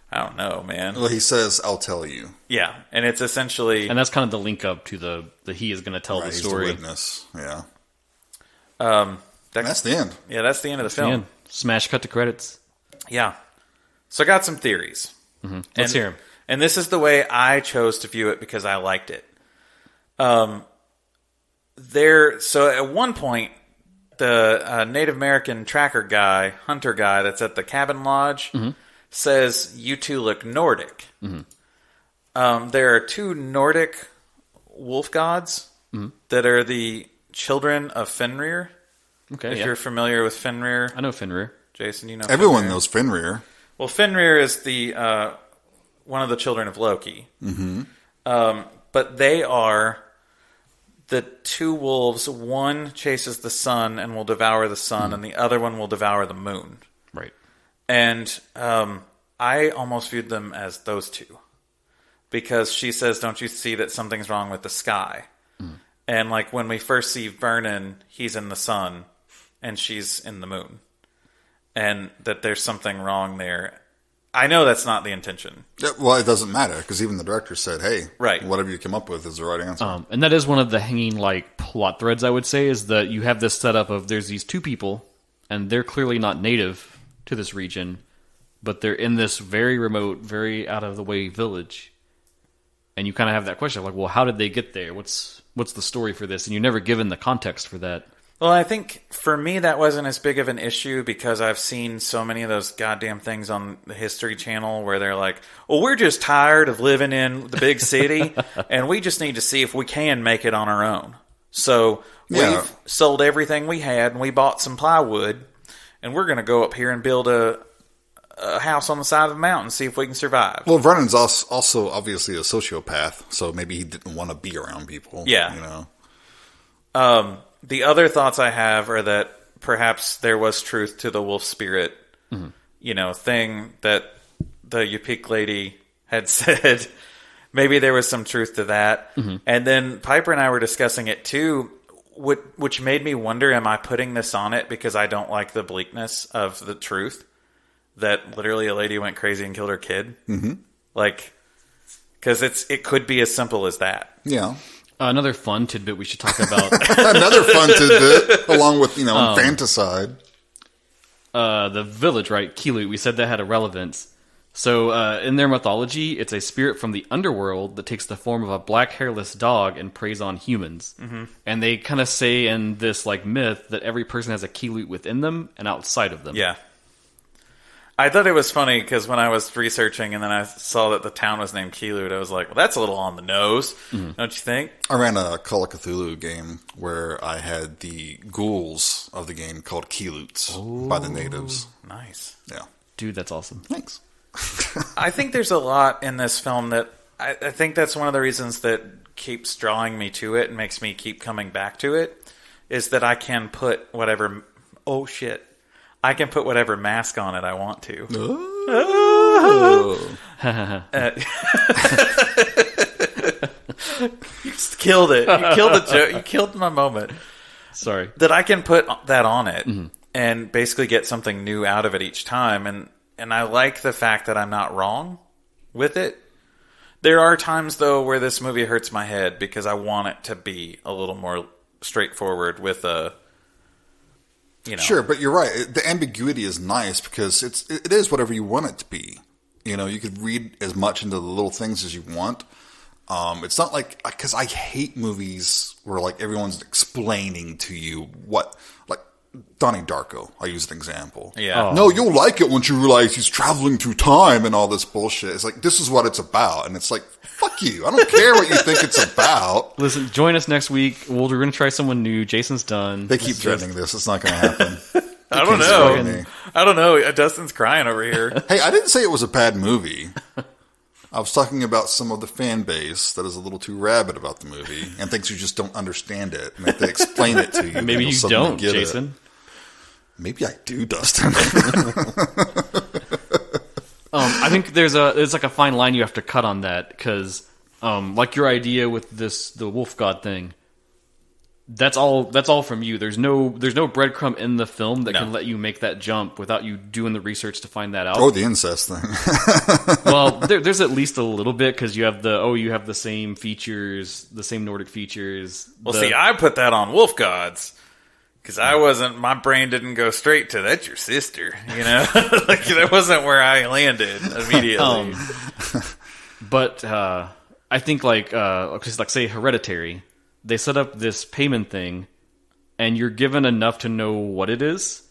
I don't know, man. Well, he says, "I'll tell you." Yeah, and it's essentially... And that's kind of the link up to the he is going to tell the story. He's the witness, yeah. That's the end. Yeah, that's the end of the film. Smash cut to credits. Yeah. So I got some theories. Let's hear them. And this is the way I chose to view it because I liked it. So at one point, the Native American hunter guy that's at the cabin lodge... says, "You two look Nordic." There are two Nordic wolf gods that are the children of Fenrir. Okay, if you're familiar with Fenrir. I know Fenrir. Jason, you know Everyone Fenrir. knows Fenrir. Well, Fenrir is the one of the children of Loki. But they are the two wolves. One chases the sun and will devour the sun, and the other one will devour the moon. Right. And I almost viewed them as those two. Because she says, "Don't you see that something's wrong with the sky?" And like when we first see Vernon, he's in the sun and she's in the moon. And that there's something wrong there. I know that's not the intention. Yeah, well, it doesn't matter because even the director said, "Hey, right. whatever you come up with is the right answer." And that is one of the hanging plot threads, I would say, is that you have this setup of there's these two people, and they're clearly not native to this region, but they're in this very remote, very out of the way village, and you kind of have that question of like, well, how did they get there? What's the story for this? And you're never given the context for that. Well, I think for me that wasn't as big of an issue because I've seen so many of those goddamn things on the History Channel where they're like, "Well, we're just tired of living in the big city, and we just need to see if we can make it on our own. So we've sold everything we had, and we bought some plywood, and we're going to go up here and build a house on the side of the mountain and see if we can survive." Well, Vernon's also obviously a sociopath, so maybe he didn't want to be around people. Yeah. You know? The other thoughts I have are that perhaps there was truth to the wolf spirit, thing that the Yupik lady had said. Maybe there was some truth to that. And then Piper and I were discussing it too, which made me wonder, am I putting this on it because I don't like the bleakness of the truth? That literally a lady went crazy and killed her kid? Because it could be as simple as that. Yeah. Another fun tidbit we should talk about. Another fun tidbit, along with, infanticide. The village, right? Kilut, we said that had a relevance. So in their mythology, it's a spirit from the underworld that takes the form of a black hairless dog and preys on humans. And they kind of say in this myth that every person has a Kilut within them and outside of them. Yeah. I thought it was funny because when I was researching and then I saw that the town was named Kilut, I was like, well, that's a little on the nose, don't you think? I ran a Call of Cthulhu game where I had the ghouls of the game called Kiluts by the natives. Nice. Yeah. Dude, that's awesome. Thanks. I think there's a lot in this film that I think that's one of the reasons that keeps drawing me to it and makes me keep coming back to it, is that I can put whatever... Oh, shit. I can put whatever mask on it I want to. You just killed it. You killed the joke. You killed my moment. Sorry. That I can put that on it and basically get something new out of it each time. And I like the fact that I'm not wrong with it. There are times, though, where this movie hurts my head because I want it to be a little more straightforward with a... Sure, but you're right. The ambiguity is nice because it is whatever you want it to be. You could read as much into the little things as you want. It's not like, because I hate movies where everyone's explaining to you what, Donnie Darko, I use an example. Yeah. No, you'll like it once you realize he's traveling through time and all this bullshit. It's this is what it's about. And it's fuck you. I don't care what you think it's about. Listen, join us next week. We're going to try someone new. Jason's done. They keep threatening this. It's not going to happen. I don't know. I don't know. Dustin's crying over here. Hey, I didn't say it was a bad movie. I was talking about some of the fan base that is a little too rabid about the movie and thinks you just don't understand it. And if they explain it to you, maybe you don't, Jason. Maybe I do, Dustin. I think there's a fine line you have to cut on that because, your idea with the wolf god thing, that's all from you. There's no breadcrumb in the film that can let you make that jump without you doing the research to find that out. Oh, the incest thing. Well, there's at least a little bit because you have the same features, the same Nordic features. Well, see, I put that on wolf gods. Because my brain didn't go straight to, that's your sister, that wasn't where I landed immediately. But I think say Hereditary, they set up this payment thing, and you're given enough to know what it is,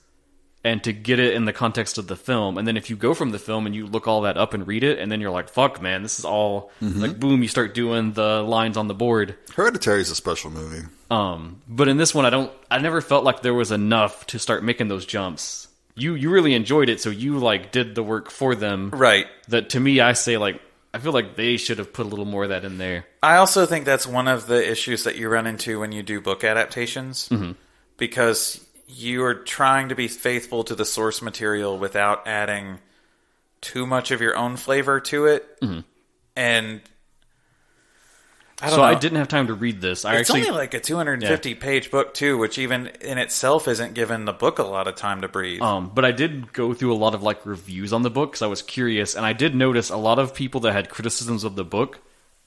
and to get it in the context of the film. And then if you go from the film and you look all that up and read it, and then you're like, fuck, man, this is all, boom, you start doing the lines on the board. Hereditary is a special movie. But in this one, I never felt like there was enough to start making those jumps. You really enjoyed it, so you did the work for them. Right. That to me, I say I feel like they should have put a little more of that in there. I also think that's one of the issues that you run into when you do book adaptations. Because you are trying to be faithful to the source material without adding too much of your own flavor to it. And I don't know. I didn't have time to read this. It's only a 250-page book, too, which even in itself isn't giving the book a lot of time to breathe. But I did go through a lot of reviews on the book because I was curious, and I did notice a lot of people that had criticisms of the book,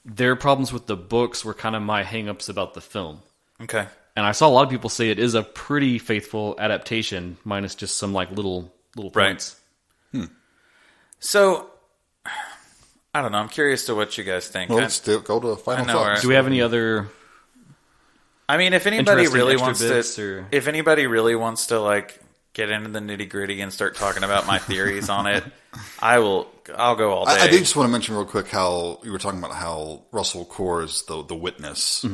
their problems with the books were kind of my hangups about the film. Okay. And I saw a lot of people say it is a pretty faithful adaptation, minus just some little points. Right. So, I don't know. I'm curious to what you guys think. Well, let's go to final thoughts. Do we have any other? I mean, if anybody really wants to get into the nitty gritty and start talking about my theories on it, I'll go all day. I did just want to mention real quick how you were talking about how Russell Crowe is the witness.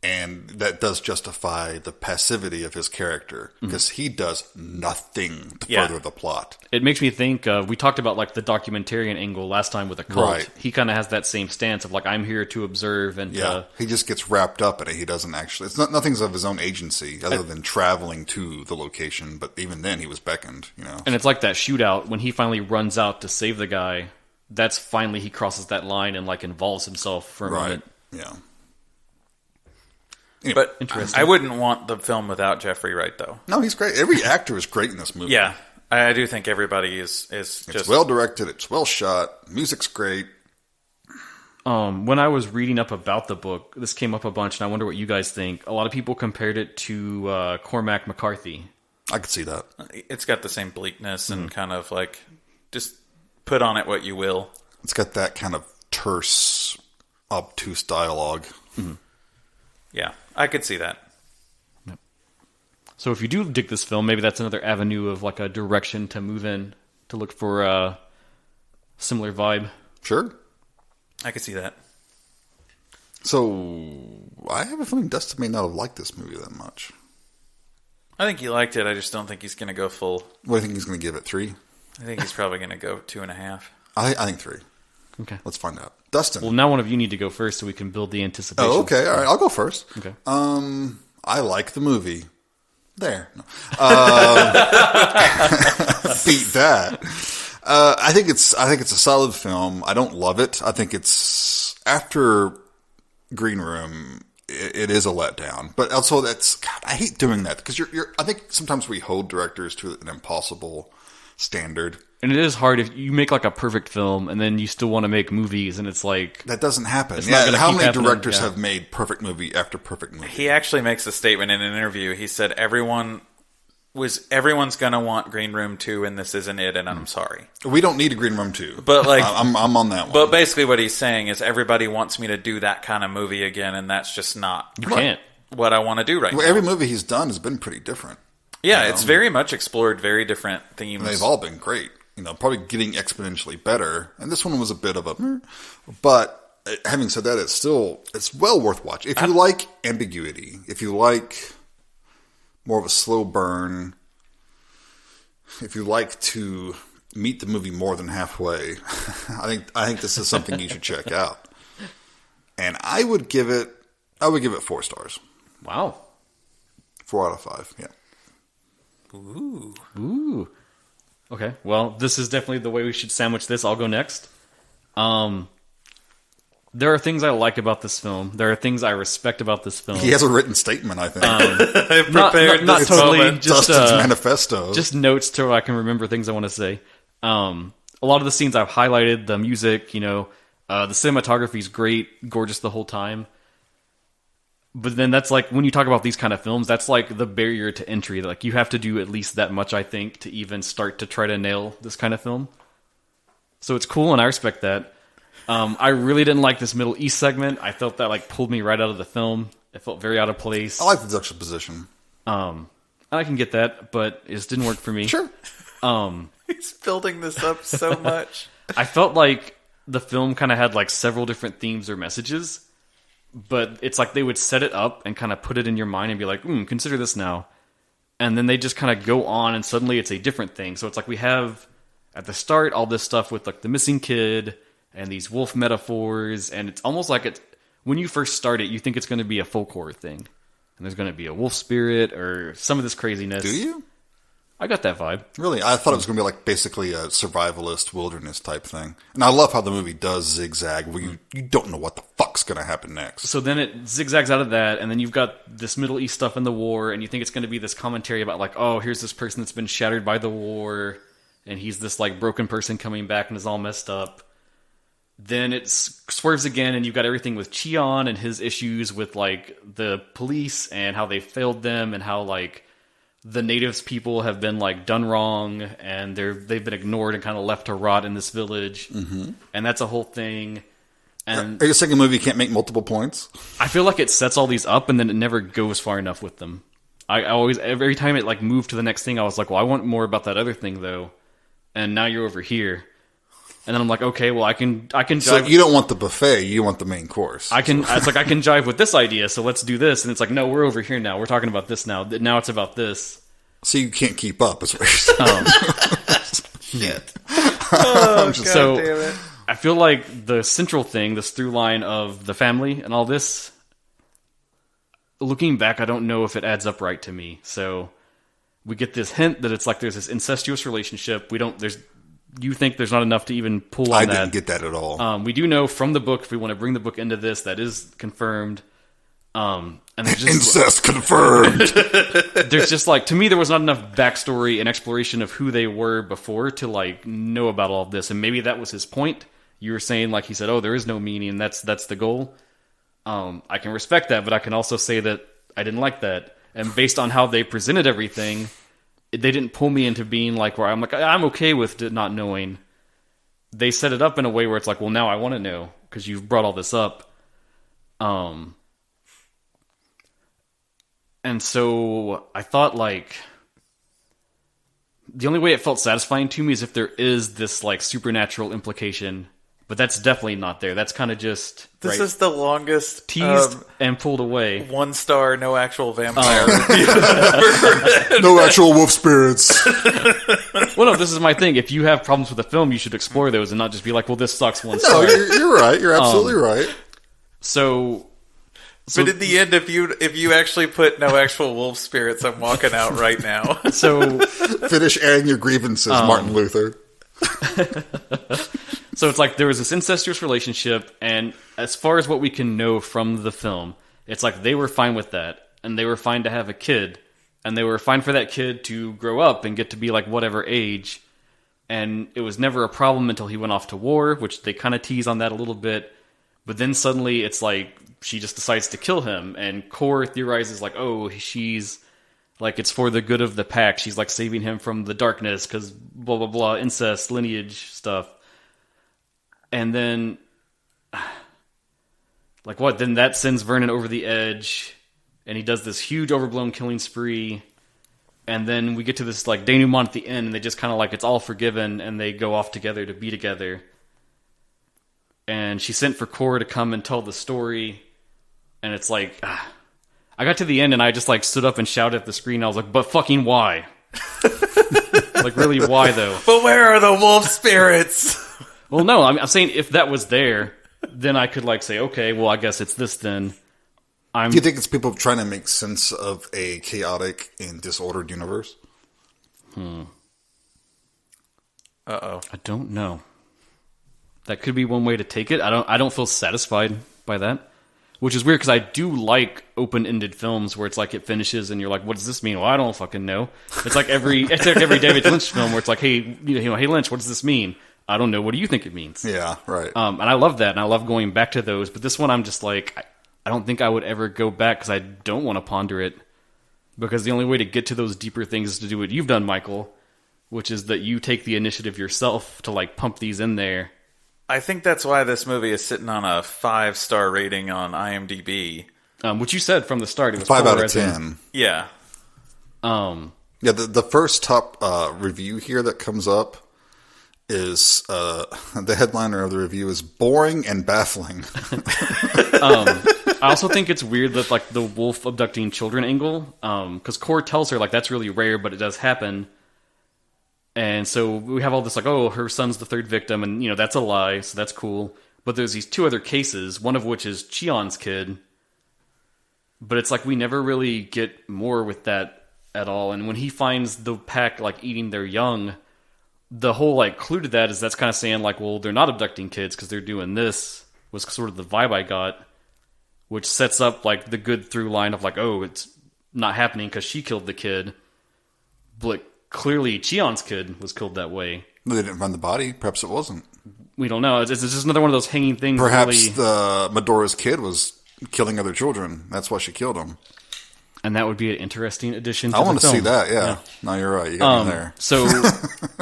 And that does justify the passivity of his character, because he does nothing to further the plot. It makes me think, we talked about like the documentarian angle last time with a cult. Right. He kind of has that same stance of like, I'm here to observe and he just gets wrapped up in it. He doesn't actually, nothing's of his own agency other than traveling to the location. But even then he was beckoned, And it's like that shootout when he finally runs out to save the guy. That's finally he crosses that line and like involves himself for a moment. Yeah. Anyway, but I wouldn't want the film without Jeffrey Wright, though. No, he's great. Every actor is great in this movie. Yeah, I do think everybody is just... It's well directed. It's well shot. Music's great. When I was reading up about the book, this came up a bunch, and I wonder what you guys think. A lot of people compared it to Cormac McCarthy. I could see that. It's got the same bleakness and kind of like, just put on it what you will. It's got that kind of terse, obtuse dialogue. Mm-hmm. Yeah, I could see that. Yep. So if you do dig this film, maybe that's another avenue of like a direction to move in to look for a similar vibe. Sure. I could see that. So I have a feeling Dustin may not have liked this movie that much. I think he liked it. I just don't think he's going to go full. What do you think he's going to give it? 3? I think he's probably going to go 2.5. I think 3. Okay. Let's find out. Dustin. Well, now one of you need to go first so we can build the anticipation. Oh, okay. All right. I'll go first. Okay. I like the movie. There. No. Beat that. I think it's a solid film. I don't love it. I think it's, after Green Room, it is a letdown. But also I hate doing that, because I think sometimes we hold directors to an impossible standard. And it is hard if you make like a perfect film and then you still want to make movies, and it's like... That doesn't happen. How many directors have made perfect movie after perfect movie? He actually makes a statement in an interview. He said, everyone's going to want Green Room 2, and this isn't it, and I'm sorry. We don't need a Green Room 2. But like, I'm on that one. But basically what he's saying is everybody wants me to do that kind of movie again, and that's just not can't. What I want to do now. Every movie he's done has been pretty different. Yeah, it's very much explored very different themes. And they've all been great. Probably getting exponentially better. And this one was a bit of a... But having said that, it's well worth watching. If you like ambiguity, if you like more of a slow burn, if you like to meet the movie more than halfway, I think this is something you should check out. And I would give it 4 stars. Wow. 4 out of 5, yeah. Ooh. Okay, well, this is definitely the way we should sandwich this. I'll go next. There are things I like about this film. There are things I respect about this film. He has a written statement, I think. I've prepared not this totally. moment. Just Dustin's manifesto. Just notes to where I can remember things I want to say. A lot of the scenes I've highlighted, the music, the cinematography is great, gorgeous the whole time. But then that's like, when you talk about these kind of films, that's like the barrier to entry. Like, you have to do at least that much, I think, to even start to try to nail this kind of film. So it's cool, and I respect that. I really didn't like this Middle East segment. I felt that like pulled me right out of the film. It felt very out of place. I like the juxtaposition. I can get that, but it just didn't work for me. Sure. He's building this up so much. I felt like the film kind of had like several different themes or messages. But it's like they would set it up and kind of put it in your mind and be like, consider this now. And then they just kind of go on, and suddenly it's a different thing. So it's like we have, at the start, all this stuff with like the missing kid and these wolf metaphors. And it's almost like when you first start it, you think it's going to be a folk horror thing. And there's going to be a wolf spirit or some of this craziness. Do you? I got that vibe. Really? I thought it was going to be like basically a survivalist wilderness type thing. And I love how the movie does zigzag where you don't know what the fuck's going to happen next. So then it zigzags out of that, and then you've got this Middle East stuff in the war, and you think it's going to be this commentary about like, oh, here's this person that's been shattered by the war, and he's this like broken person coming back and is all messed up. Then it swerves again, and you've got everything with Cheon and his issues with like the police and how they failed them, and how like the natives people have been like done wrong, and they've been ignored and kind of left to rot in this village. Mm-hmm. And that's a whole thing. And are you saying a movie can't make multiple points? I feel like it sets all these up and then it never goes far enough with them. I always, every time it like moved to the next thing, I was like, well, I want more about that other thing though. And now you're over here. And then I'm like, okay, well, I can jive. So you don't want the buffet, you want the main course. It's like, I can jive with this idea, so let's do this. And it's like, no, we're over here now. We're talking about this now. Now it's about this. So you can't keep up, is what you're saying. Shit. Oh, God so damn it. I feel like the central thing, this through line of the family and all this, looking back, I don't know if it adds up right to me. So we get this hint that it's like there's this incestuous relationship. You think there's not enough to even pull on that. I didn't get that at all. We do know from the book, if we want to bring the book into this, that is confirmed. And there's just, Incest confirmed. there's just like, to me, there was not enough backstory and exploration of who they were before to like know about all of this. And maybe that was his point. You were saying, like, he said, oh, there is no meaning. That's the goal. I can respect that, but I can also say that I didn't like that. And based on how they presented everything, they didn't pull me into being like, where I'm like, I'm okay with not knowing. They set it up in a way where it's like, well, now I want to know because you've brought all this up. And so I thought, like, the only way it felt satisfying to me is if there is this like supernatural implication. But that's definitely not there. That's kind of just This is the longest teased and pulled away. 1-star, no actual vampire. No actual wolf spirits. Well, no, this is my thing. If you have problems with the film, you should explore those and not just be like, well, this sucks 1 No, star. you're right. You're absolutely right. So But in the end, if you actually put no actual wolf spirits, I'm walking out right now. So Finish airing your grievances, Martin Luther. So it's like there was this incestuous relationship, and as far as what we can know from the film, it's like they were fine with that, and they were fine to have a kid, and they were fine for that kid to grow up and get to be like whatever age, and it was never a problem until he went off to war, which they kind of tease on that a little bit, but then suddenly it's like she just decides to kill him, and Core theorizes like, oh, she's like, it's for the good of the pack, she's like saving him from the darkness, because blah blah blah, incest, lineage stuff. And then, like what? Then that sends Vernon over the edge, and he does this huge overblown killing spree. And then we get to this like denouement at the end, and they just kind of like, it's all forgiven, and they go off together to be together. And she sent for Core to come and tell the story, and it's like, I got to the end, and I just like stood up and shouted at the screen. I was like, but fucking why? Like, really, why though? But where are the wolf spirits? Well, no, I'm saying if that was there, then I could like say, okay, well, I guess it's this then. Do you think it's people trying to make sense of a chaotic and disordered universe? Uh-oh. I don't know. That could be one way to take it. I don't feel satisfied by that, which is weird because I do like open-ended films where it's like it finishes and you're like, what does this mean? Well, I don't fucking know. It's like every David Lynch film where it's like, hey, hey Lynch, what does this mean? I don't know. What do you think it means? Yeah, right. And I love that, and I love going back to those. But this one, I'm just like, I don't think I would ever go back because I don't want to ponder it. Because the only way to get to those deeper things is to do what you've done, Michael, which is that you take the initiative yourself to like pump these in there. I think that's why this movie is sitting on a 5-star rating on IMDb. Which you said from the start. It was 5 out 4 of 10. Yeah. Yeah, the first top review here that comes up is the headliner of the review is boring and baffling. I also think it's weird that like the wolf abducting children angle, because Core tells her like that's really rare, but it does happen. And so we have all this like, oh, her son's the third victim, and that's a lie, so that's cool. But there's these 2 other cases, one of which is Cheon's kid. But it's like we never really get more with that at all. And when he finds the pack like eating their young, the whole like clue to that is that's kind of saying like, well, they're not abducting kids because they're doing this, was sort of the vibe I got, which sets up like the good through line of like, oh, it's not happening because she killed the kid, but clearly Cheon's kid was killed that way. They didn't find the body. Perhaps it wasn't. We don't know. It's just another one of those hanging things. Perhaps really, the Madura's kid was killing other children. That's why she killed him. And that would be an interesting addition to I the want to film. see that, yeah. No, you're right. You got me there. So,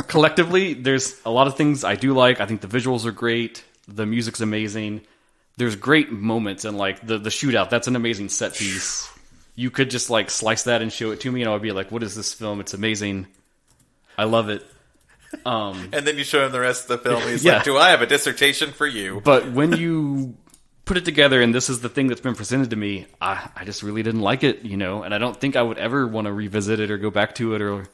collectively, there's a lot of things I do like. I think the visuals are great. The music's amazing. There's great moments, and like the shootout, that's an amazing set piece. You could just like slice that and show it to me, and I would be like, what is this film? It's amazing. I love it. And then you show him the rest of the film. He's Yeah. like, do I have a dissertation for you? But when you put it together and this is the thing that's been presented to me, I just really didn't like it, and I don't think I would ever want to revisit it or go back to it or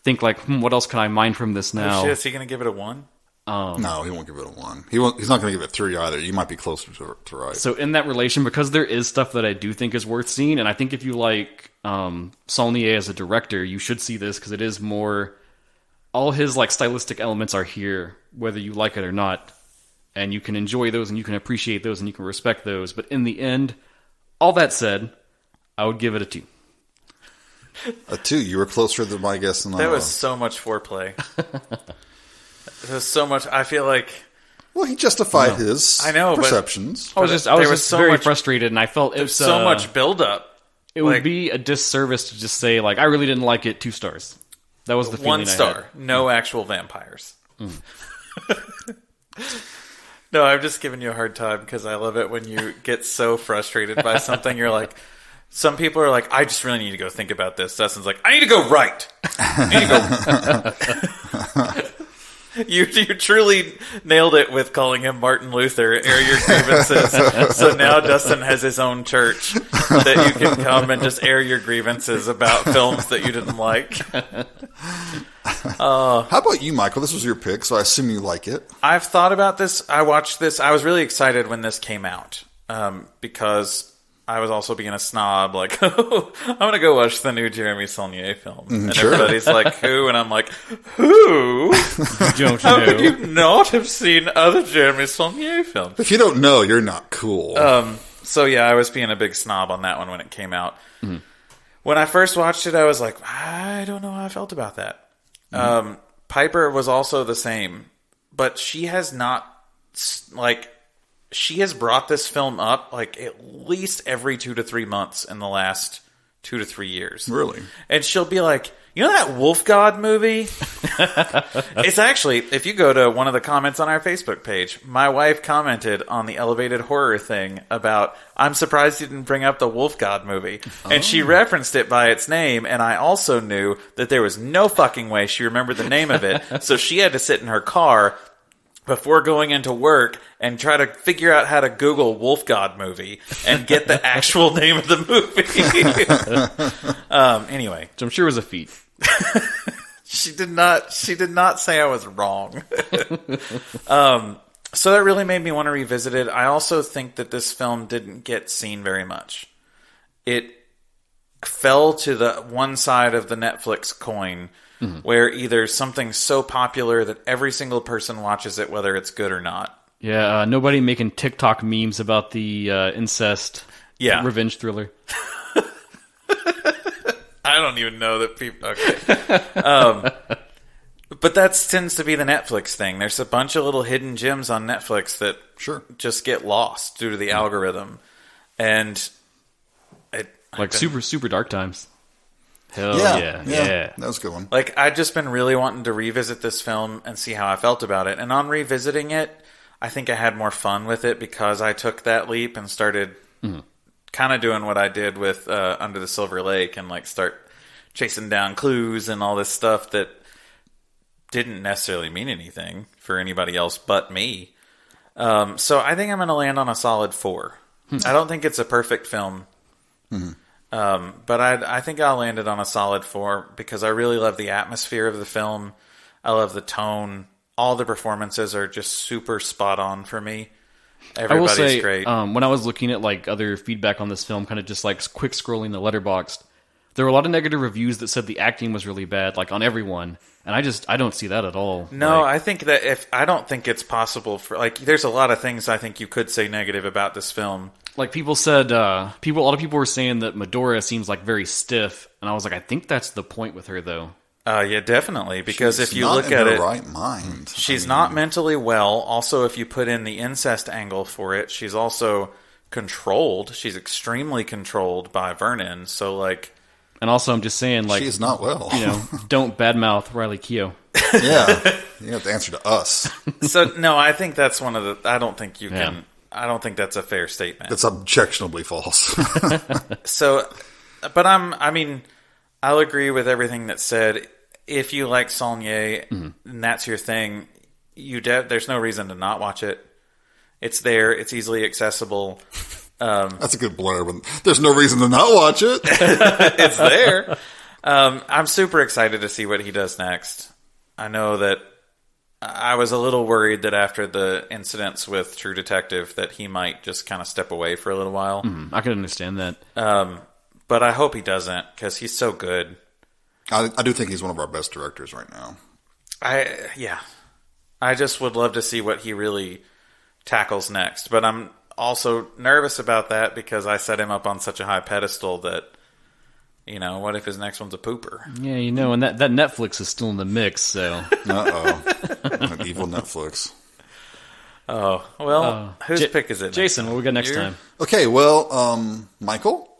think like, what else can I mine from this now? Oh, shit, is he going to give it a 1? No, he won't give it a 1. He's not going to give it 3 either. You might be closer to right. So in that relation, because there is stuff that I do think is worth seeing, and I think if you like Saulnier as a director, you should see this because it is more... All his like stylistic elements are here, whether you like it or not. And you can enjoy those, and you can appreciate those, and you can respect those. But in the end, all that said, I would give it a 2. A 2? You were closer than my guess than I That was. was so much foreplay. There's so much. I feel like... Well, he justified his perceptions. I was just so very much- frustrated, and I felt There's so much buildup. It would be a disservice to just say, like, I really didn't like it, 2 stars. That was the feeling 1 star. No actual vampires. No, I'm just giving you a hard time because I love it when you get so frustrated by something. You're like, some people are like, I just really need to go think about this. Dustin's like, I need to go write. I need to go. You truly nailed it with calling him Martin Luther. Air your grievances. So now Dustin has his own church that you can come and just air your grievances about films that you didn't like. How about you, Michael? This was your pick, so I assume you like it. I've thought about this. I watched this. I was really excited when this came out because I was also being a snob. Like, oh, I'm going to go watch the new Jeremy Saulnier film. And sure. everybody's like, who? And I'm like, who? Don't How know. could you not have seen other Jeremy Saulnier films? If you don't know, you're not cool. So yeah, I was being a big snob on that one when it came out. When I first watched it, I was like, I don't know how I felt about that. Piper was also the same, but she has not, like, she has brought this film up like at least every 2 to 3 months in the last 2 to 3 years. Really? And she'll be like, you know that Wolf God movie? It's actually, if you go to one of the comments on our Facebook page, my wife commented on the elevated horror thing about, I'm surprised you didn't bring up the Wolf God movie. And she referenced it by its name, and I also knew that there was no fucking way she remembered the name of it. So she had to sit in her car before going into work and try to figure out how to Google Wolf God movie and get the actual name of the movie. Anyway. Which I'm sure was a feat. She did not say I was wrong. So that really made me want to revisit it. I also think that this film didn't get seen very much. It fell to the one side of the Netflix coin where either something's so popular that every single person watches it, whether it's good or not. Yeah, nobody making TikTok memes about the incest revenge thriller. I don't even know that people... Okay. But that tends to be the Netflix thing. There's a bunch of little hidden gems on Netflix that just get lost due to the algorithm. And... super dark times. Hell Yeah. yeah. That was a good one. Like, I'd just been really wanting to revisit this film and see how I felt about it. And on revisiting it, I think I had more fun with it because I took that leap and started kind of doing what I did with Under the Silver Lake and, like, start chasing down clues and all this stuff that didn't necessarily mean anything for anybody else but me. So I think I'm going to land on a solid 4. I don't think it's a perfect film. But I think I'll land it on a solid 4 because I really love the atmosphere of the film. I love the tone. All the performances are just super spot on for me. Everybody's I will say, great. When I was looking at like other feedback on this film, kind of just like quick scrolling the Letterboxd, there were a lot of negative reviews that said the acting was really bad, like on everyone, and I don't see that at all. No, I think that I don't think it's possible for, like, there's a lot of things I think you could say negative about this film. Like people said, a lot of people were saying that Madura seems like very stiff, and I was like, I think that's the point with her, though. Yeah, definitely. Because She's if you not look in at her it, right mind. She's not mentally well. Also, if you put in the incest angle for it, she's also controlled. She's extremely controlled by Vernon. So, like, and also, I'm just saying, like, she's not well. Don't badmouth Riley Keough. Yeah, you have to answer to us. So no, I think that's one of the. I don't think you can. I don't think that's a fair statement. That's objectionably false. So, but I mean, I'll agree with everything that's said. if you like Saulnier and that's your thing, there's no reason to not watch it. It's there. It's easily accessible. That's a good blurb. There's no reason to not watch it. It's there. I'm super excited to see what he does next. I know that I was a little worried that after the incidents with True Detective that he might just kind of step away for a little while. I can understand that. But I hope he doesn't because he's so good. I do think he's one of our best directors right now. I just would love to see what he really tackles next. But I'm also nervous about that because I set him up on such a high pedestal that, what if his next one's a pooper? Yeah, and that Netflix is still in the mix, so... Uh-oh. Evil Netflix. Oh, well, whose pick is it? Jason, what we got next time? Okay, well, Michael,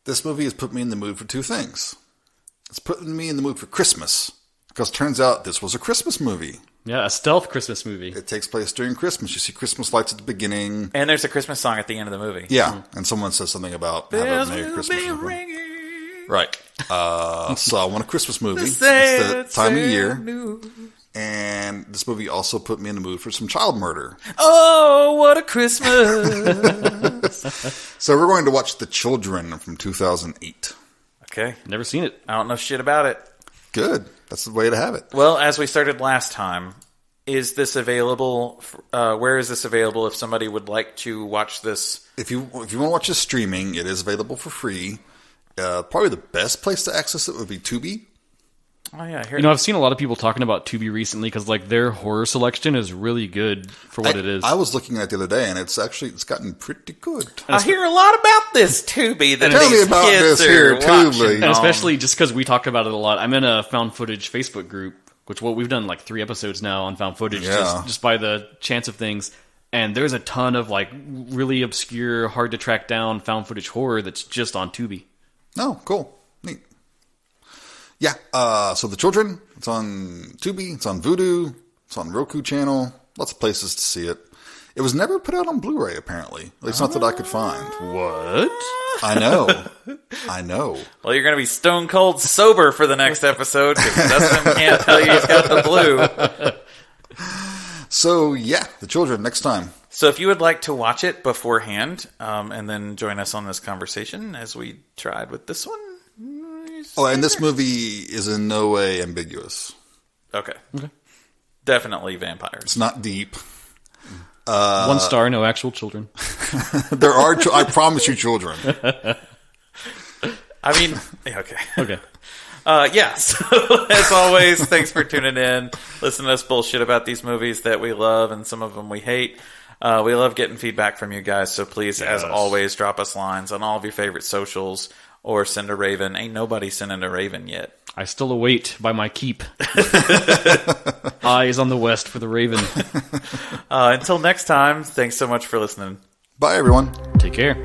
this movie has put me in the mood for two things. It's putting me in the mood for Christmas, because it turns out this was a Christmas movie. Yeah, a stealth Christmas movie. It takes place during Christmas. You see Christmas lights at the beginning. And there's a Christmas song at the end of the movie. Yeah, and someone says something about have a Merry Christmas. Right. So I want a Christmas movie. It's the time of year. And this movie also put me in the mood for some child murder. Oh, what a Christmas. So we're going to watch The Children from 2008. Okay. Never seen it. I don't know shit about it. Good. That's the way to have it. Well, as we started last time, is this available? Where is this available if somebody would like to watch this? If you want to watch this streaming, it is available for free. Probably the best place to access it would be Tubi. Oh yeah, I've seen a lot of people talking about Tubi recently because their horror selection is really good for what it is. I was looking at it the other day, and it's gotten pretty good. I hear a lot about this Tubi that Tell me these about kids this here, are Tubi. watching. And especially just because we talk about it a lot. I'm in a found footage Facebook group, which we've done like 3 episodes now on found footage, just by the chance of things. And there's a ton of really obscure, hard to track down found footage horror that's just on Tubi. Oh, cool. Neat. Yeah, so The Children, it's on Tubi, it's on Vudu, it's on Roku channel, lots of places to see it. It was never put out on Blu-ray, apparently. At least not that I could find. What? I know. Well, you're going to be stone cold sober for the next episode because Dustin can't tell you he's got the blue. So, yeah, The Children, next time. So if you would like to watch it beforehand and then join us on this conversation as we tried with this one. Oh, and this movie is in no way ambiguous. Okay. Definitely vampires. It's not deep. 1 star, no actual children. There are, I promise you, children. I mean, okay. Okay. Yeah, so as always, thanks for tuning in. Listen to us bullshit about these movies that we love and some of them we hate. We love getting feedback from you guys, so please, as always, drop us lines on all of your favorite socials or send a raven. Ain't nobody sending a raven yet. I still await by my keep. Eyes on the west for the raven. Until next time, thanks so much for listening. Bye, everyone. Take care.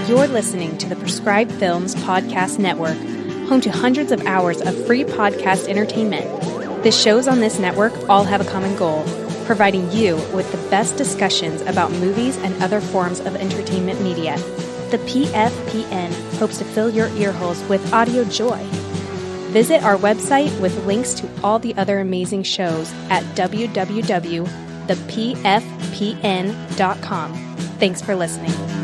You're listening to the Prescribed Films Podcast Network, home to hundreds of hours of free podcast entertainment. The shows on this network all have a common goal, providing you with the best discussions about movies and other forms of entertainment media. The PFPN hopes to fill your earholes with audio joy. Visit our website with links to all the other amazing shows at www.thepfpn.com. Thanks for listening.